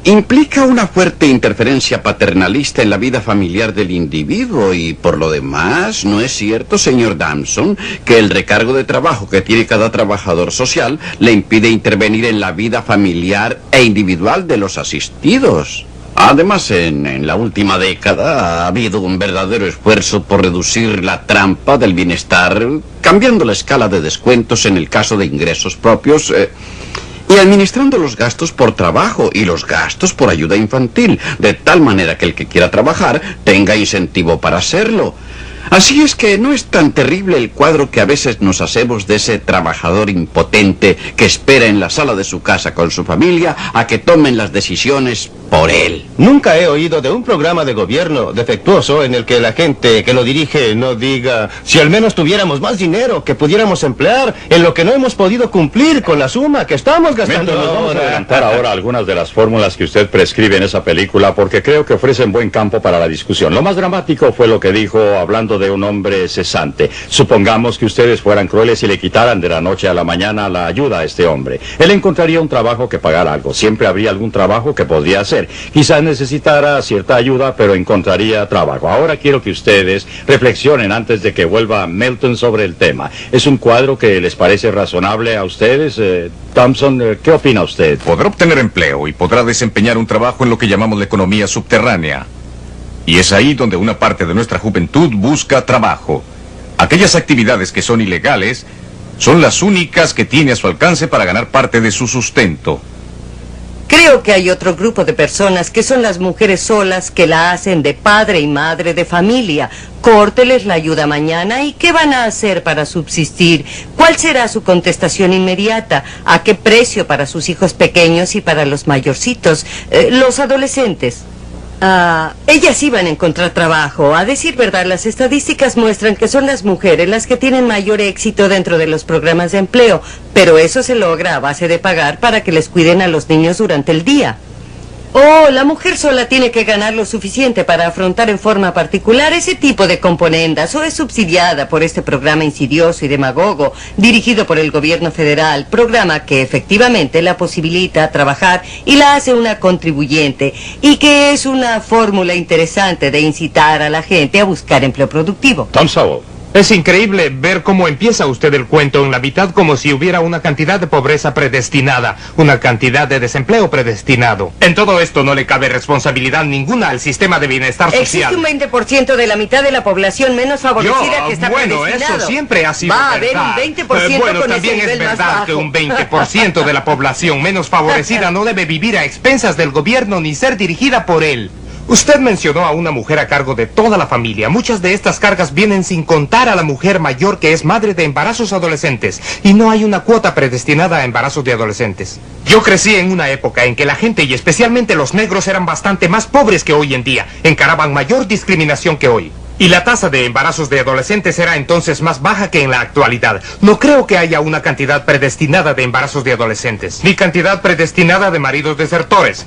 S10: implica una fuerte interferencia paternalista en la vida familiar del individuo y, por lo demás, ¿no es cierto, señor Damson, que el recargo de trabajo que tiene cada trabajador social le impide intervenir en la vida familiar e individual de los asistidos? Además, en la última década ha habido un verdadero esfuerzo por reducir la trampa del bienestar, cambiando la escala de descuentos en el caso de ingresos propios, y administrando los gastos por trabajo y los gastos por ayuda infantil, de tal manera que el que quiera trabajar tenga incentivo para hacerlo. Así es que no es tan terrible el cuadro que a veces nos hacemos de ese trabajador impotente que espera en la sala de su casa con su familia a que tomen las decisiones por él.
S2: Nunca he oído de un programa de gobierno defectuoso en el que la gente que lo dirige no diga: si al menos tuviéramos más dinero que pudiéramos emplear en lo que no hemos podido cumplir con la suma que estamos gastando
S1: Milton, nos vamos a
S2: ahora.
S1: adelantar ahora algunas de las fórmulas que usted prescribe en esa película porque creo que ofrecen buen campo para la discusión. Lo más dramático fue lo que dijo hablando hablando de un hombre cesante. Supongamos que ustedes fueran crueles y le quitaran de la noche a la mañana la ayuda a este hombre. Él encontraría un trabajo que pagar algo. Siempre habría algún trabajo que podría hacer. Quizás necesitara cierta ayuda, pero encontraría trabajo. Ahora quiero que ustedes reflexionen antes de que vuelva Melton sobre el tema. ¿Es un cuadro que les parece razonable a ustedes? Thompson, ¿qué opina usted?
S12: Podrá obtener empleo y podrá desempeñar un trabajo en lo que llamamos la economía subterránea. Y es ahí donde una parte de nuestra juventud busca trabajo. Aquellas actividades que son ilegales son las únicas que tiene a su alcance para ganar parte de su sustento.
S11: Creo que hay otro grupo de personas que son las mujeres solas que la hacen de padre y madre de familia. Córteles la ayuda mañana y ¿qué van a hacer para subsistir? ¿Cuál será su contestación inmediata? ¿A qué precio para sus hijos pequeños y para los mayorcitos? Los adolescentes. Ellas iban a encontrar trabajo. A decir verdad, las estadísticas muestran que son las mujeres las que tienen mayor éxito dentro de los programas de empleo, pero eso se logra a base de pagar para que les cuiden a los niños durante el día. La mujer sola tiene que ganar lo suficiente para afrontar en forma particular ese tipo de componendas o es subsidiada por este programa insidioso y demagogo dirigido por el gobierno federal, programa que efectivamente la posibilita trabajar y la hace una contribuyente y que es una fórmula interesante de incitar a la gente a buscar empleo productivo.
S1: Tom Sowell.
S7: Es increíble ver cómo empieza usted el cuento en la mitad como si hubiera una cantidad de pobreza predestinada, una cantidad de desempleo predestinado. En todo esto no le cabe responsabilidad ninguna al sistema de bienestar social.
S11: Existe un 20% de la mitad de la población menos favorecida que está predestinado.
S7: Eso siempre ha sido
S11: verdad.
S7: Va a haber un 20%
S11: bueno, con
S7: también
S11: ese
S7: es
S11: nivel más
S7: verdad
S11: bajo.
S7: que un 20% de la población menos favorecida no debe vivir a expensas del gobierno ni ser dirigida por él. Usted mencionó a una mujer a cargo de toda la familia. Muchas de estas cargas vienen sin contar a la mujer mayor que es madre de embarazos adolescentes. Y no hay una cuota predestinada a embarazos de adolescentes. Yo crecí en una época en que la gente, y especialmente los negros, eran bastante más pobres que hoy en día. Encaraban mayor discriminación que hoy. Y la tasa de embarazos de adolescentes era entonces más baja que en la actualidad. No creo que haya una cantidad predestinada de embarazos de adolescentes, ni cantidad predestinada de maridos desertores.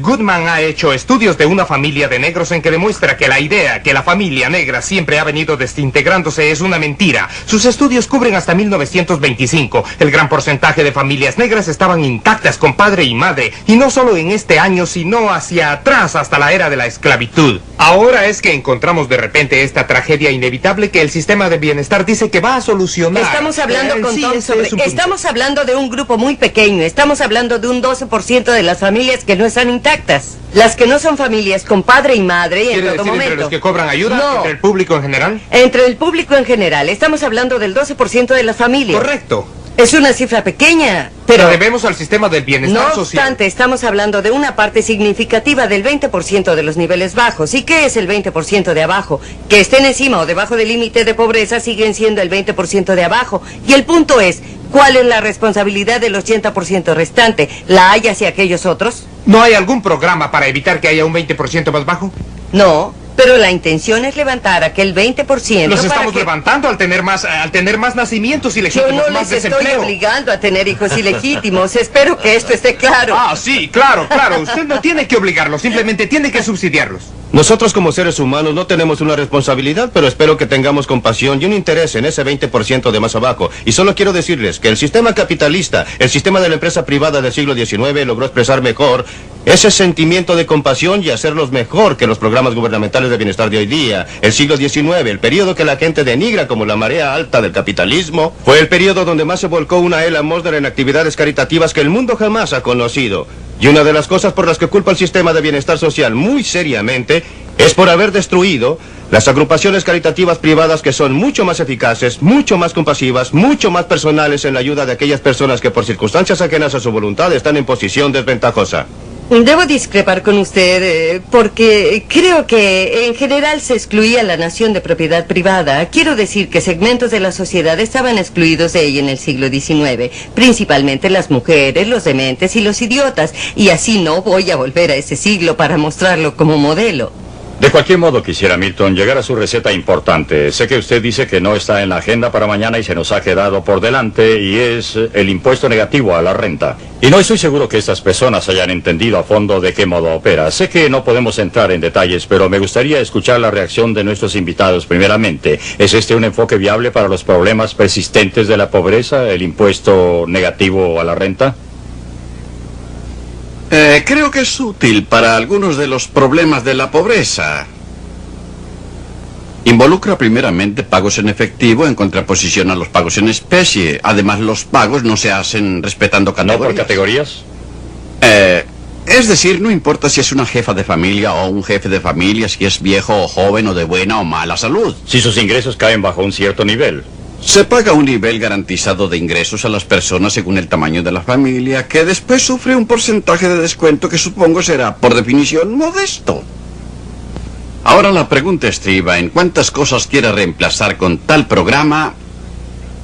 S7: Goodman ha hecho estudios de una familia de negros en que demuestra que la idea que la familia negra siempre ha venido desintegrándose es una mentira. Sus estudios cubren hasta 1925. El gran porcentaje de familias negras estaban intactas con padre y madre, y no solo en este año, sino hacia atrás hasta la era de la esclavitud. Ahora es que encontramos de repente esta tragedia inevitable que el sistema de bienestar dice que va a solucionar.
S11: Estamos hablando con Tom sobre... Estamos hablando de un grupo muy pequeño. Estamos hablando de un 12% de las familias que no están intactas. Las que no son familias con padre y madre en todo momento.
S7: ¿Entre los que cobran ayuda?
S11: No.
S7: ¿Entre el público en general?
S11: Entre el público en general. Estamos hablando del 12% de las familias.
S7: Correcto.
S11: Es una cifra pequeña, pero...
S7: Lo debemos al sistema del bienestar social.
S11: No obstante, estamos hablando de una parte significativa del 20% de los niveles bajos. ¿Y qué es el 20% de abajo? Que estén encima o debajo del límite de pobreza siguen siendo el 20% de abajo. Y el punto es, ¿cuál es la responsabilidad del 80% restante? ¿La hay hacia aquellos otros?
S7: ¿No hay algún programa para evitar que haya un 20% más bajo?
S11: No. Pero la intención es levantar aquel 20%.
S7: Los estamos levantando al tener más nacimientos ilegítimos,
S11: Yo no
S7: más
S11: les
S7: desempleo.
S11: estoy obligando a tener hijos ilegítimos. Espero que esto esté claro.
S7: Sí, claro. Usted no tiene que obligarlos, simplemente tiene que subsidiarlos.
S2: Nosotros como seres humanos no tenemos una responsabilidad, pero espero que tengamos compasión y un interés en ese 20% de más abajo. Y solo quiero decirles que el sistema capitalista, el sistema de la empresa privada del siglo XIX logró expresar mejor ese sentimiento de compasión y hacerlos mejor que los programas gubernamentales de bienestar de hoy día. El siglo XIX, el periodo que la gente denigra como la marea alta del capitalismo, fue el periodo donde más se volcó una Ella Mosner en actividades caritativas que el mundo jamás ha conocido. Y una de las cosas por las que culpa el sistema de bienestar social muy seriamente es por haber destruido las agrupaciones caritativas privadas que son mucho más eficaces, mucho más compasivas, mucho más personales en la ayuda de aquellas personas que por circunstancias ajenas a su voluntad están en posición desventajosa.
S11: Debo discrepar con usted porque creo que en general se excluía la nación de propiedad privada. Quiero decir que segmentos de la sociedad estaban excluidos de ella en el siglo XIX, principalmente las mujeres, los dementes y los idiotas, y así no voy a volver a ese siglo para mostrarlo como modelo.
S1: De cualquier modo, quisiera, Milton, llegar a su receta importante. Sé que usted dice que no está en la agenda para mañana y se nos ha quedado por delante, y es el impuesto negativo a la renta. Y no estoy seguro que estas personas hayan entendido a fondo de qué modo opera. Sé que no podemos entrar en detalles, pero me gustaría escuchar la reacción de nuestros invitados primeramente. ¿Es este un enfoque viable para los problemas persistentes de la pobreza, el impuesto negativo a la renta?
S10: Creo que es útil para algunos de los problemas de la pobreza. Involucra primeramente pagos en efectivo en contraposición a los pagos en especie. Además, los pagos no se hacen respetando categorías.
S1: ¿No por categorías?
S10: Es decir, no importa si es una jefa de familia o un jefe de familia, si es viejo o joven o de buena o mala salud.
S1: Si sus ingresos caen bajo un cierto nivel.
S10: Se paga un nivel garantizado de ingresos a las personas según el tamaño de la familia, que después sufre un porcentaje de descuento que supongo será, por definición, modesto. Ahora la pregunta estriba en cuántas cosas quiere reemplazar con tal programa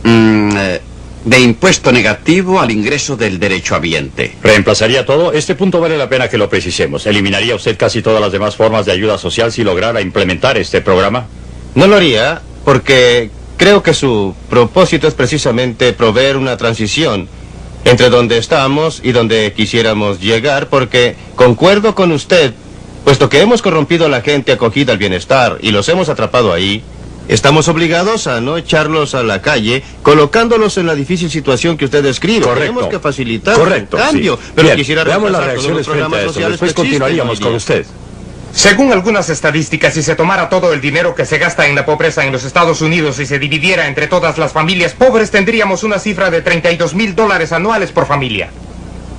S10: de impuesto negativo al ingreso del derechohabiente.
S1: ¿Reemplazaría todo? Este punto vale la pena que lo precisemos. ¿Eliminaría usted casi todas las demás formas de ayuda social si lograra implementar este programa?
S2: No lo haría porque creo que su propósito es precisamente proveer una transición entre donde estamos y donde quisiéramos llegar, porque concuerdo con usted, puesto que hemos corrompido a la gente acogida al bienestar y los hemos atrapado ahí, estamos obligados a no echarlos a la calle, colocándolos en la difícil situación que usted describe.
S1: Correcto.
S2: Tenemos que facilitar
S1: Correcto,
S2: el cambio,
S1: sí.
S2: pero
S1: Bien,
S2: quisiera
S1: veamos las
S2: repasar todos los
S1: reacciones frente
S2: programas
S1: a eso.
S2: sociales
S1: Después
S2: que existen
S1: continuaríamos
S2: hoy
S1: con
S2: día.
S1: usted.
S7: Según algunas estadísticas, si se tomara todo el dinero que se gasta en la pobreza en los Estados Unidos y se dividiera entre todas las familias pobres, tendríamos una cifra de $32,000 anuales por familia.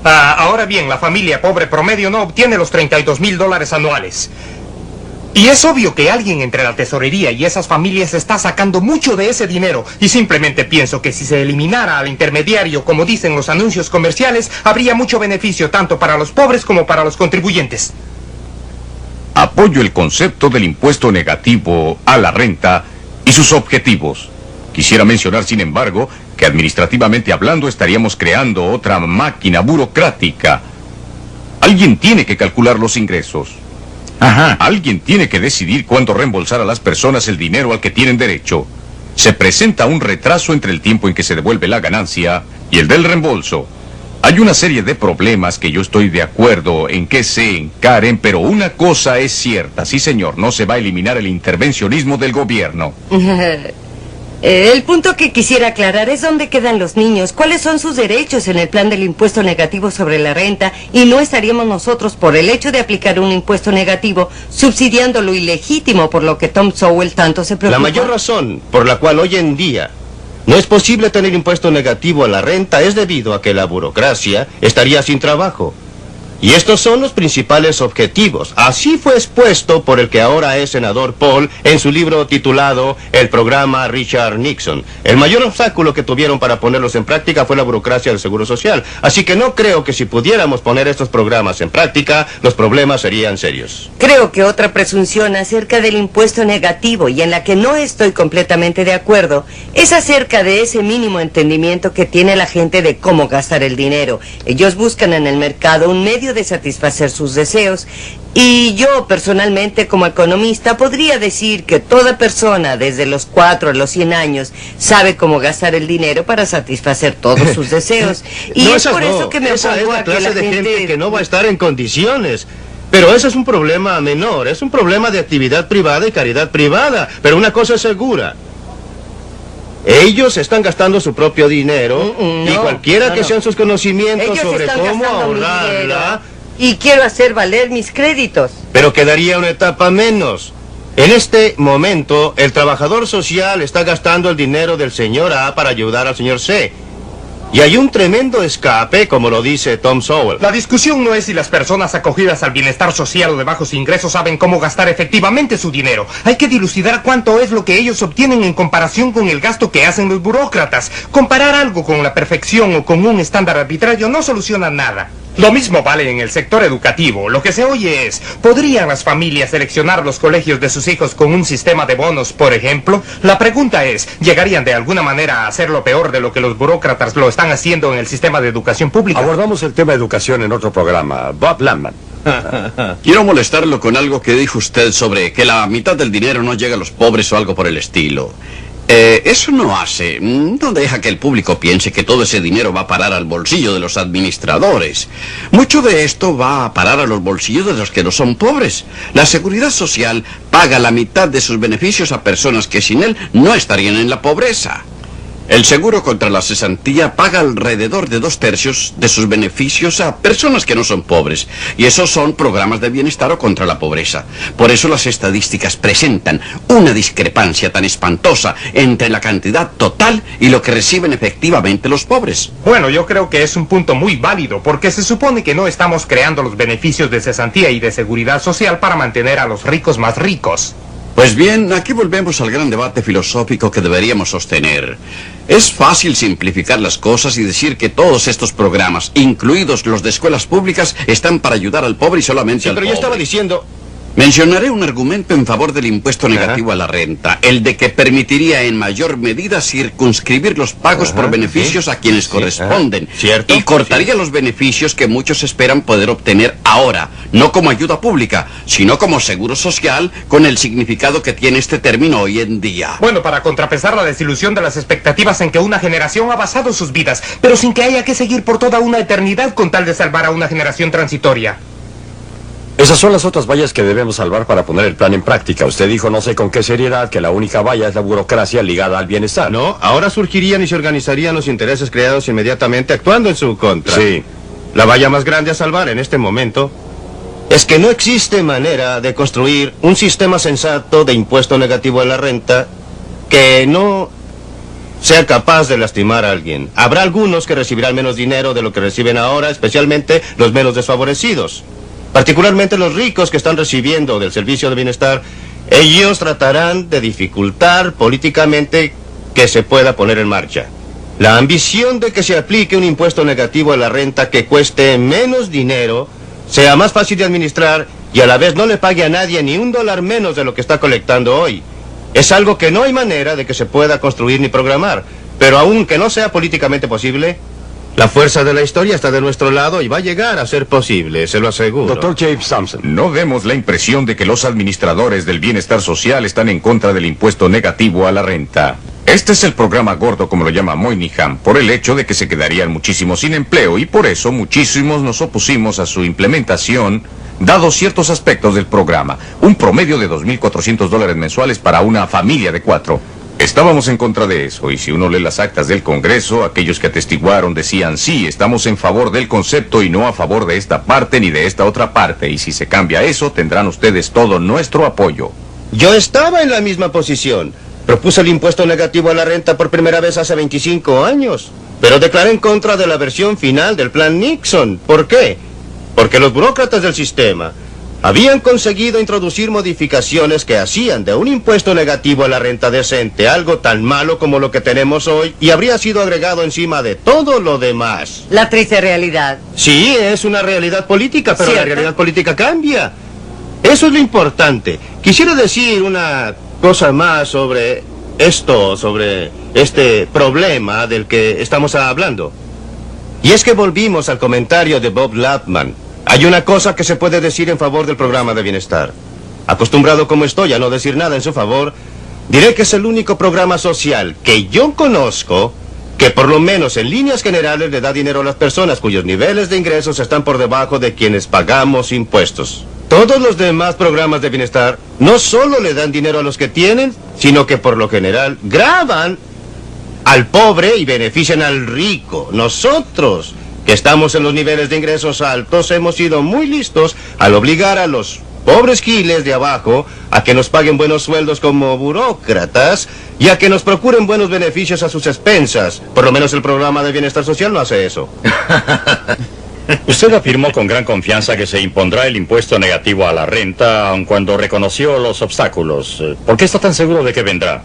S7: Ahora bien, la familia pobre promedio no obtiene los $32,000 anuales. Y es obvio que alguien entre la tesorería y esas familias está sacando mucho de ese dinero. Y simplemente pienso que si se eliminara al intermediario, como dicen los anuncios comerciales, habría mucho beneficio tanto para los pobres como para los contribuyentes.
S12: Apoyo el concepto del impuesto negativo a la renta y sus objetivos. Quisiera mencionar, sin embargo, que administrativamente hablando estaríamos creando otra máquina burocrática. Alguien tiene que calcular los ingresos. Alguien tiene que decidir cuándo reembolsar a las personas el dinero al que tienen derecho. Se presenta un retraso entre el tiempo en que se devuelve la ganancia y el del reembolso. Hay una serie de problemas que yo estoy de acuerdo en que se encaren, pero una cosa es cierta, sí señor, no se va a eliminar el intervencionismo del gobierno.
S11: El punto que quisiera aclarar es dónde quedan los niños, cuáles son sus derechos en el plan del impuesto negativo sobre la renta, y no estaríamos nosotros, por el hecho de aplicar un impuesto negativo, subsidiando lo ilegítimo por lo que Tom Sowell tanto se preocupa.
S2: La mayor razón por la cual hoy en día no es posible tener impuesto negativo a la renta es debido a que la burocracia estaría sin trabajo. Y estos son los principales objetivos. Así fue expuesto por el que ahora es senador Paul en su libro titulado El programa Richard Nixon. El mayor obstáculo que tuvieron para ponerlos en práctica fue la burocracia del Seguro Social. Así que no creo que si pudiéramos poner estos programas en práctica, los problemas serían serios.
S11: Creo que otra presunción acerca del impuesto negativo, y en la que no estoy completamente de acuerdo, es acerca de ese mínimo entendimiento que tiene la gente de cómo gastar el dinero. Ellos buscan en el mercado un medio de satisfacer sus deseos, y yo personalmente como economista podría decir que toda persona desde los 4 a los 100 años sabe cómo gastar el dinero para satisfacer todos sus deseos. Y
S2: No,
S11: es por eso que me
S2: esa es
S11: opongo
S2: la
S11: a que
S2: clase
S11: la
S2: de gente que no va a
S11: gente...
S2: estar en condiciones. Pero ese es un problema menor, es un problema de actividad privada y caridad privada. Pero una cosa es segura: ellos están gastando su propio dinero, y cualquiera que sean sus conocimientos
S11: Ellos
S2: sobre
S11: están
S2: cómo
S11: gastando mi
S2: ahorrarla,
S11: dinero, y quiero hacer valer mis créditos.
S2: pero quedaría una etapa menos. En este momento, el trabajador social está gastando el dinero del señor A para ayudar al señor C. Y hay un tremendo escape, como lo dice Tom Sowell.
S7: La discusión no es si las personas acogidas al bienestar social o de bajos ingresos saben cómo gastar efectivamente su dinero. Hay que dilucidar cuánto es lo que ellos obtienen en comparación con el gasto que hacen los burócratas. Comparar algo con la perfección o con un estándar arbitrario no soluciona nada. Lo mismo vale en el sector educativo. Lo que se oye es, ¿podrían las familias seleccionar los colegios de sus hijos con un sistema de bonos, por ejemplo? La pregunta es, ¿llegarían de alguna manera a hacerlo peor de lo que los burócratas lo están haciendo en el sistema de educación pública?
S1: Abordamos el tema educación en otro programa. Bob Landman.
S10: Quiero molestarlo con algo que dijo usted sobre que la mitad del dinero no llega a los pobres o algo por el estilo. Eso no deja que el público piense que todo ese dinero va a parar al bolsillo de los administradores. Mucho de esto va a parar a los bolsillos de los que no son pobres. La Seguridad Social paga la mitad de sus beneficios a personas que sin él no estarían en la pobreza. El seguro contra la cesantía paga alrededor de 2/3 de sus beneficios a personas que no son pobres. Y esos son programas de bienestar o contra la pobreza. Por eso las estadísticas presentan una discrepancia tan espantosa entre la cantidad total y lo que reciben efectivamente los pobres.
S7: Bueno, yo creo que es un punto muy válido, porque se supone que no estamos creando los beneficios de cesantía y de seguridad social para mantener a los ricos más ricos.
S10: Pues bien, aquí volvemos al gran debate filosófico que deberíamos sostener. Es fácil simplificar las cosas y decir que todos estos programas, incluidos los de escuelas públicas, están para ayudar al pobre y solamente al pobre.
S2: Pero yo estaba diciendo...
S10: Mencionaré un argumento en favor del impuesto negativo a la renta, el de que permitiría en mayor medida circunscribir los pagos por beneficios a quienes corresponden.
S2: ¿Cierto?
S10: Y cortaría los beneficios que muchos esperan poder obtener ahora, no como ayuda pública, sino como seguro social, con el significado que tiene este término hoy en día.
S7: Bueno, para contrapesar la desilusión de las expectativas en que una generación ha basado sus vidas, pero sin que haya que seguir por toda una eternidad con tal de salvar a una generación transitoria.
S13: Esas son las otras vallas que debemos salvar para poner el plan en práctica. Usted dijo, no sé con qué seriedad, que la única valla es la burocracia ligada al bienestar.
S2: No, ahora surgirían y se organizarían los intereses creados inmediatamente actuando en su contra.
S13: Sí.
S2: La valla más grande a salvar en este momento es que no existe manera de construir un sistema sensato de impuesto negativo a la renta que no sea capaz de lastimar a alguien. Habrá algunos que recibirán menos dinero de lo que reciben ahora, especialmente los menos desfavorecidos. Particularmente los ricos que están recibiendo del servicio de bienestar, ellos tratarán de dificultar políticamente que se pueda poner en marcha. La ambición de que se aplique un impuesto negativo a la renta que cueste menos dinero, sea más fácil de administrar y a la vez no le pague a nadie ni $1 menos de lo que está colectando hoy. Es algo que no hay manera de que se pueda construir ni programar, pero aunque no sea políticamente posible, la fuerza de la historia está de nuestro lado y va a llegar a ser posible, se lo aseguro.
S13: Dr. James Thompson.
S12: No demos la impresión de que los administradores del bienestar social están en contra del impuesto negativo a la renta. Este es el programa gordo, como lo llama Moynihan, por el hecho de que se quedarían muchísimos sin empleo y por eso muchísimos nos opusimos a su implementación, dados ciertos aspectos del programa. Un promedio de $2.400 mensuales para una familia de 4. Estábamos en contra de eso, y si uno lee las actas del Congreso, aquellos que atestiguaron decían, sí, estamos en favor del concepto y no a favor de esta parte ni de esta otra parte, y si se cambia eso, tendrán ustedes todo nuestro apoyo.
S2: Yo estaba en la misma posición. Propuse el impuesto negativo a la renta por primera vez hace 25 años, pero declaré en contra de la versión final del plan Nixon. ¿Por qué? Porque los burócratas del sistema habían conseguido introducir modificaciones que hacían de un impuesto negativo a la renta decente algo tan malo como lo que tenemos hoy y habría sido agregado encima de todo lo demás.
S11: La triste realidad.
S2: Sí, es una realidad política, pero
S11: ¿cierto?
S2: la realidad política cambia. Eso es lo importante. Quisiera decir una cosa más sobre esto, sobre este problema del que estamos hablando. Y es que volvimos al comentario de Bob Lapman. Hay una cosa que se puede decir en favor del programa de bienestar. Acostumbrado como estoy a no decir nada en su favor, diré que es el único programa social que yo conozco que por lo menos en líneas generales le da dinero a las personas cuyos niveles de ingresos están por debajo de quienes pagamos impuestos. Todos los demás programas de bienestar no solo le dan dinero a los que tienen, sino que por lo general gravan al pobre y benefician al rico. Nosotros, que estamos en los niveles de ingresos altos, hemos sido muy listos al obligar a los pobres giles de abajo a que nos paguen buenos sueldos como burócratas y a que nos procuren buenos beneficios a sus expensas. Por lo menos el programa de bienestar social no hace eso.
S1: Usted afirmó con gran confianza que se impondrá el impuesto negativo a la renta, aun cuando reconoció los obstáculos. ¿Por qué está tan seguro de que vendrá?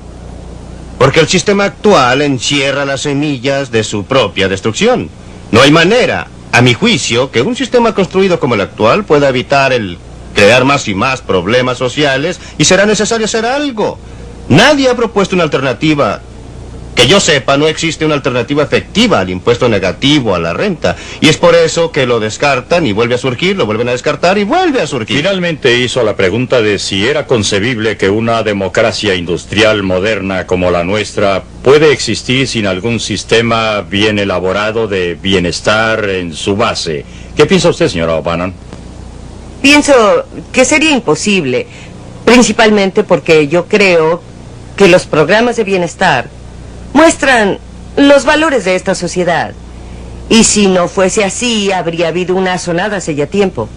S2: Porque el sistema actual encierra las semillas de su propia destrucción. No hay manera, a mi juicio, que un sistema construido como el actual pueda evitar el crear más y más problemas sociales y será necesario hacer algo. Nadie ha propuesto una alternativa Que yo sepa, no existe una alternativa efectiva al impuesto negativo a la renta. Y es por eso que lo descartan y vuelve a surgir, lo vuelven a descartar y vuelve a surgir.
S1: Finalmente hizo la pregunta de si era concebible que una democracia industrial moderna como la nuestra puede existir sin algún sistema bien elaborado de bienestar en su base. ¿Qué piensa usted, señora O'Bannon?
S11: Pienso que sería imposible, principalmente porque yo creo que los programas de bienestar muestran los valores de esta sociedad. Y si no fuese así, habría habido una asonada hace ya tiempo.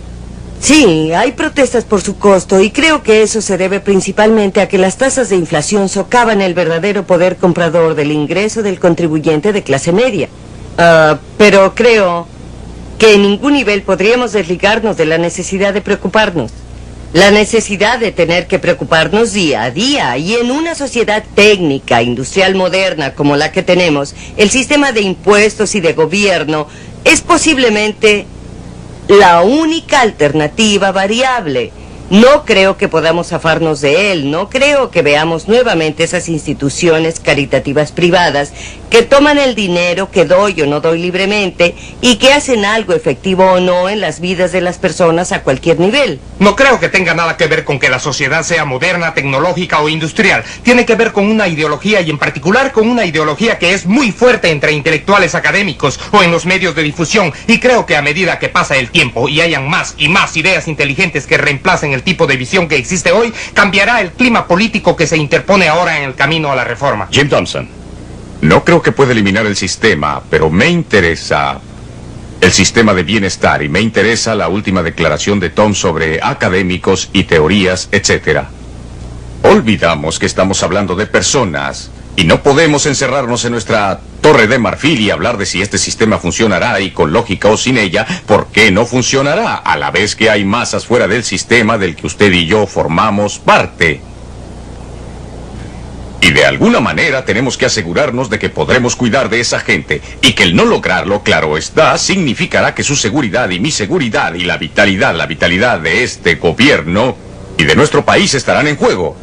S11: Sí, hay protestas por su costo y creo que eso se debe principalmente a que las tasas de inflación socavan el verdadero poder comprador del ingreso del contribuyente de clase media. Pero creo que en ningún nivel podríamos desligarnos de la necesidad de preocuparnos. La necesidad de tener que preocuparnos día a día, y en una sociedad técnica, industrial moderna como la que tenemos, el sistema de impuestos y de gobierno es posiblemente la única alternativa variable. No creo que podamos zafarnos de él, no creo que veamos nuevamente esas instituciones caritativas privadas que toman el dinero que doy o no doy libremente y que hacen algo efectivo o no en las vidas de las personas a cualquier nivel.
S7: No creo que tenga nada que ver con que la sociedad sea moderna, tecnológica o industrial. Tiene que ver con una ideología, y en particular con una ideología que es muy fuerte entre intelectuales académicos o en los medios de difusión. Y creo que a medida que pasa el tiempo y hayan más y más ideas inteligentes que reemplacen el tipo de visión que existe hoy, cambiará el clima político que se interpone ahora en el camino a la reforma.
S1: Jim Thompson.
S12: No creo que pueda eliminar el sistema, pero me interesa el sistema de bienestar y me interesa la última declaración de Tom sobre académicos y teorías, etc. Olvidamos que estamos hablando de personas y no podemos encerrarnos en nuestra torre de marfil y hablar de si este sistema funcionará y con lógica o sin ella, ¿por qué no funcionará? A la vez que hay masas fuera del sistema del que usted y yo formamos parte. Y de alguna manera tenemos que asegurarnos de que podremos cuidar de esa gente y que el no lograrlo, claro está, significará que su seguridad y mi seguridad y la vitalidad de este gobierno y de nuestro país estarán en juego.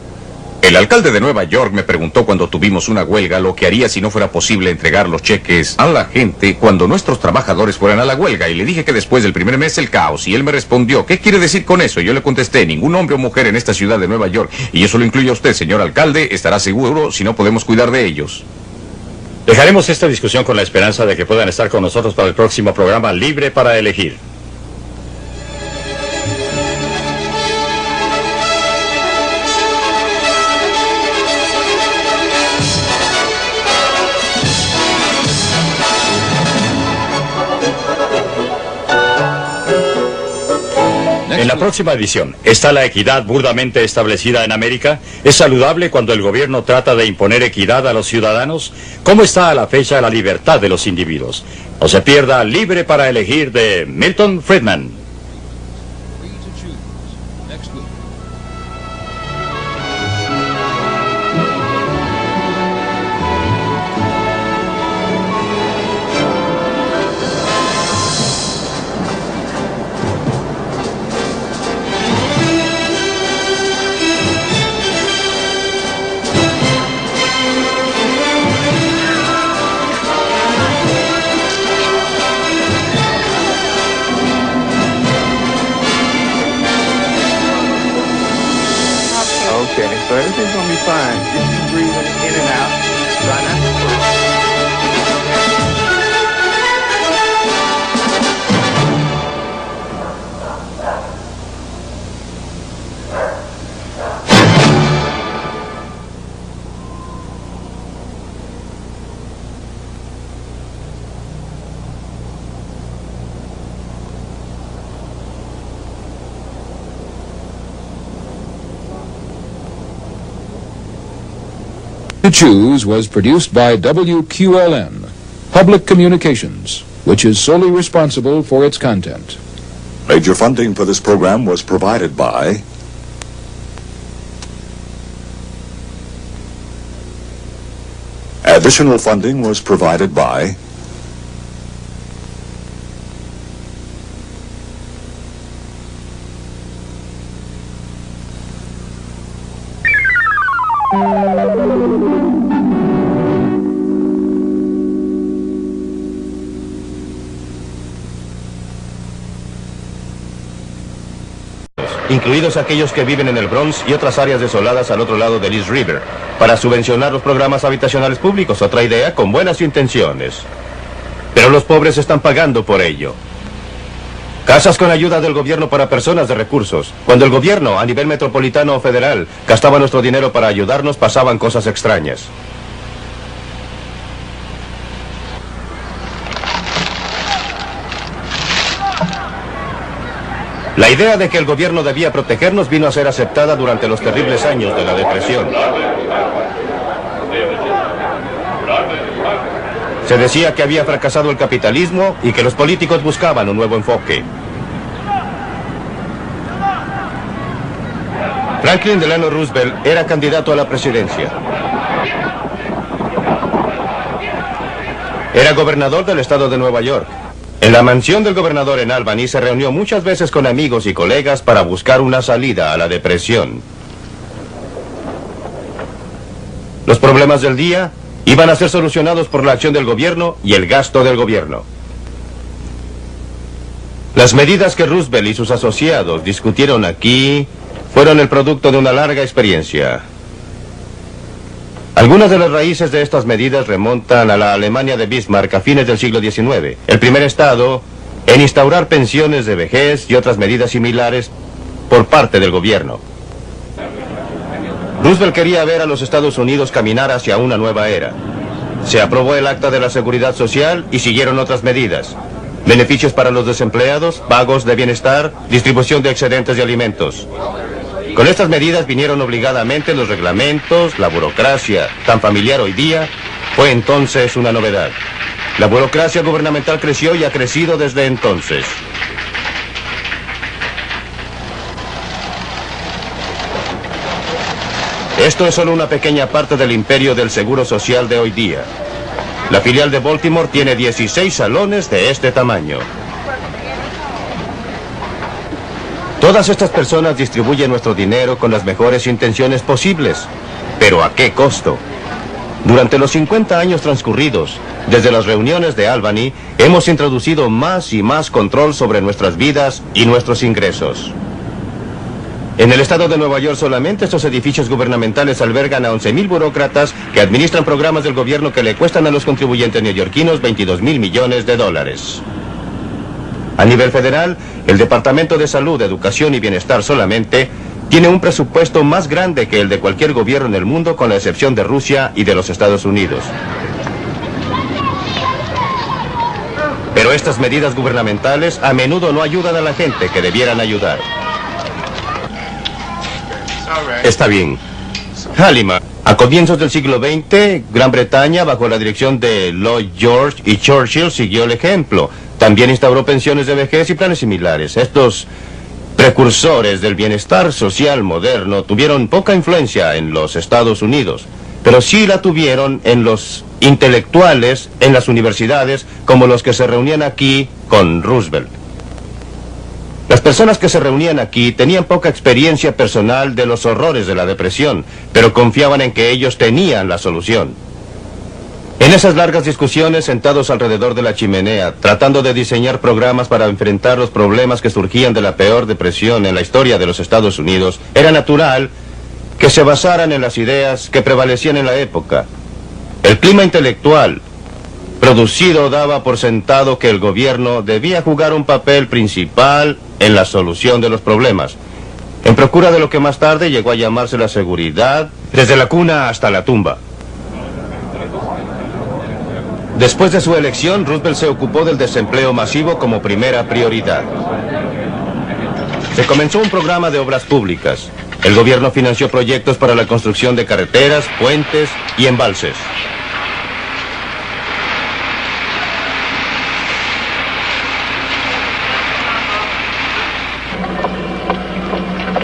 S12: El alcalde de Nueva York me preguntó cuando tuvimos una huelga lo que haría si no fuera posible entregar los cheques a la gente cuando nuestros trabajadores fueran a la huelga, y le dije que después del primer mes el caos, y él me respondió, ¿qué quiere decir con eso? Y yo le contesté, ningún hombre o mujer en esta ciudad de Nueva York, y eso lo incluye a usted, señor alcalde, estará seguro si no podemos cuidar de ellos.
S1: Dejaremos esta discusión con la esperanza de que puedan estar con nosotros para el próximo programa Libre para Elegir. En la próxima edición, ¿está la equidad burdamente establecida en América? ¿Es saludable cuando el gobierno trata de imponer equidad a los ciudadanos? ¿Cómo está a la fecha la libertad de los individuos? No se pierda Libre para Elegir de Milton Friedman.
S14: So everything's gonna be fine. Just keep breathing in and out. Try not to sweat.
S15: To Choose was produced by WQLN, Public Communications, which is solely responsible for its content.
S16: Major funding for this program was provided by additional funding was provided by
S2: incluidos aquellos que viven en el Bronx y otras áreas desoladas al otro lado del East River, para subvencionar los programas habitacionales públicos, otra idea con buenas intenciones. Pero los pobres están pagando por ello. Casas con ayuda del gobierno para personas de recursos. Cuando el gobierno, a nivel metropolitano o federal, gastaba nuestro dinero para ayudarnos, pasaban cosas extrañas. La idea de que el gobierno debía protegernos vino a ser aceptada durante los terribles años de la depresión. Se decía que había fracasado el capitalismo y que los políticos buscaban un nuevo enfoque. Franklin Delano Roosevelt era candidato a la presidencia. Era gobernador del estado de Nueva York. En la mansión del gobernador en Albany se reunió muchas veces con amigos y colegas para buscar una salida a la depresión. Los problemas del día iban a ser solucionados por la acción del gobierno y el gasto del gobierno. Las medidas que Roosevelt y sus asociados discutieron aquí fueron el producto de una larga experiencia. Algunas de las raíces de estas medidas remontan a la Alemania de Bismarck a fines del siglo XIX, el primer estado en instaurar pensiones de vejez y otras medidas similares por parte del gobierno. Roosevelt quería ver a los Estados Unidos caminar hacia una nueva era. Se aprobó el Acta de la Seguridad Social y siguieron otras medidas. Beneficios para los desempleados, pagos de bienestar, distribución de excedentes de alimentos. Con estas medidas vinieron obligadamente los reglamentos, la burocracia, tan familiar hoy día, fue entonces una novedad. La burocracia gubernamental creció y ha crecido desde entonces. Esto es solo una pequeña parte del imperio del seguro social de hoy día. La filial de Baltimore tiene 16 salones de este tamaño. Todas estas personas distribuyen nuestro dinero con las mejores intenciones posibles. ¿Pero a qué costo? Durante los 50 años transcurridos, desde las reuniones de Albany, hemos introducido más y más control sobre nuestras vidas y nuestros ingresos. En el estado de Nueva York solamente estos edificios gubernamentales albergan a 11.000 burócratas que administran programas del gobierno que le cuestan a los contribuyentes neoyorquinos 22.000 millones de dólares. A nivel federal, el Departamento de Salud, Educación y Bienestar solamente tiene un presupuesto más grande que el de cualquier gobierno en el mundo, con la excepción de Rusia y de los Estados Unidos. Pero estas medidas gubernamentales a menudo no ayudan a la gente que debieran ayudar. Está bien. Halliman. A comienzos del siglo XX, Gran Bretaña, bajo la dirección de Lloyd George y Churchill, siguió el ejemplo. También instauró pensiones de vejez y planes similares. Estos precursores del bienestar social moderno tuvieron poca influencia en los Estados Unidos, pero sí la tuvieron en los intelectuales, en las universidades, como los que se reunían aquí con Roosevelt. Las personas que se reunían aquí tenían poca experiencia personal de los horrores de la depresión, pero confiaban en que ellos tenían la solución. En esas largas discusiones, sentados alrededor de la chimenea, tratando de diseñar programas para enfrentar los problemas que surgían de la peor depresión en la historia de los Estados Unidos, era natural que se basaran en las ideas que prevalecían en la época. El clima intelectual producido daba por sentado que el gobierno debía jugar un papel principal en la solución de los problemas, en procura de lo que más tarde llegó a llamarse la seguridad, desde la cuna hasta la tumba. Después de su elección, Roosevelt se ocupó del desempleo masivo como primera prioridad. Se comenzó un programa de obras públicas. El gobierno financió proyectos para la construcción de carreteras, puentes y embalses.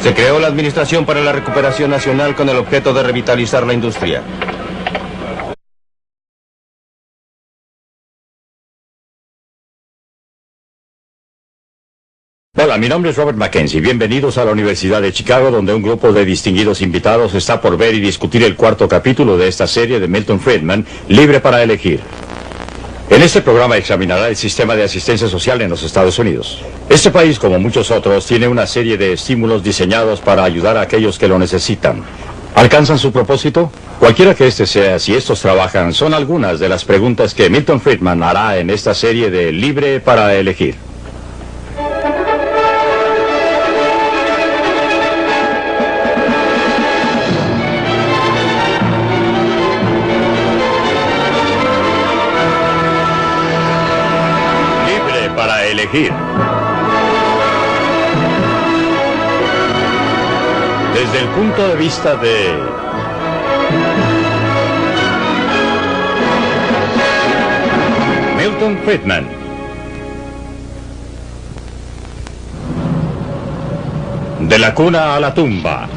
S2: Se creó la Administración para la Recuperación Nacional con el objeto de revitalizar la industria.
S1: Hola, mi nombre es Robert Mackenzie. Bienvenidos a la Universidad de Chicago, donde un grupo de distinguidos invitados está por ver y discutir el cuarto capítulo de esta serie de Milton Friedman, Libre para Elegir. En este programa examinará el sistema de asistencia social en los Estados Unidos. Este país, como muchos otros, tiene una serie de estímulos diseñados para ayudar a aquellos que lo necesitan. ¿Alcanzan su propósito? Cualquiera que este sea, si estos trabajan, son algunas de las preguntas que Milton Friedman hará en esta serie de Libre para Elegir. Elegir. Desde el punto de vista de Milton Friedman. De la cuna a la tumba.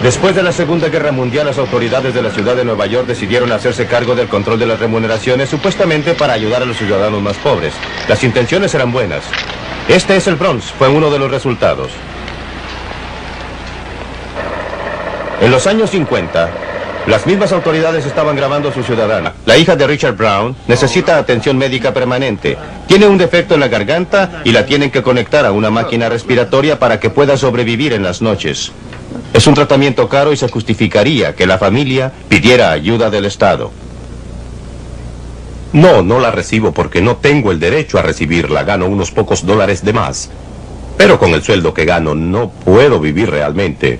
S2: Después de la Segunda Guerra Mundial, las autoridades de la ciudad de Nueva York decidieron hacerse cargo del control de las remuneraciones, supuestamente para ayudar a los ciudadanos más pobres. Las intenciones eran buenas. Este es el Bronx, fue uno de los resultados. En los años 50, las mismas autoridades estaban grabando a su ciudadana. La hija de Richard Brown necesita atención médica permanente. Tiene un defecto en la garganta y la tienen que conectar a una máquina respiratoria para que pueda sobrevivir en las noches. Es un tratamiento caro y se justificaría que la familia pidiera ayuda del Estado.
S3: No la recibo porque no tengo el derecho a recibirla. Gano unos pocos dólares de más. Pero con el sueldo que gano no puedo vivir realmente.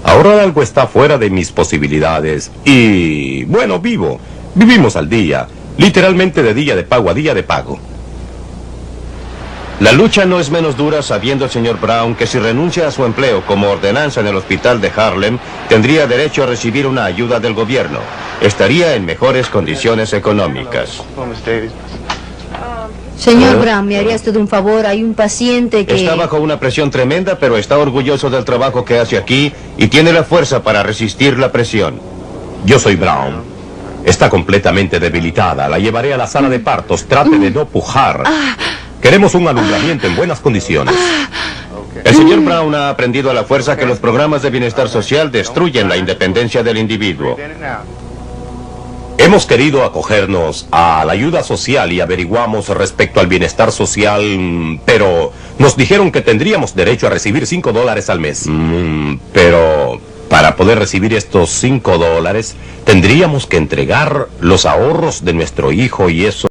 S3: Ahorrar algo está fuera de mis posibilidades. Y, bueno, vivimos al día. Literalmente de día de pago a día de pago.
S2: La lucha no es menos dura sabiendo el señor Brown que si renuncia a su empleo como ordenanza en el hospital de Harlem, tendría derecho a recibir una ayuda del gobierno. Estaría en mejores condiciones económicas.
S4: Señor Brown, ¿me haría usted un favor? Hay un paciente que...
S2: Está bajo una presión tremenda, pero está orgulloso del trabajo que hace aquí y tiene la fuerza para resistir la presión.
S3: Yo soy Brown. Está completamente debilitada. La llevaré a la sala de partos. Trate de no pujar. Queremos un alumbramiento en buenas condiciones.
S2: El señor Brown ha aprendido a la fuerza que los programas de bienestar social destruyen la independencia del individuo.
S3: Hemos querido acogernos a la ayuda social y averiguamos respecto al bienestar social, pero nos dijeron que tendríamos derecho a recibir $5 al mes. Pero para poder recibir estos $5, tendríamos que entregar los ahorros de nuestro hijo y eso...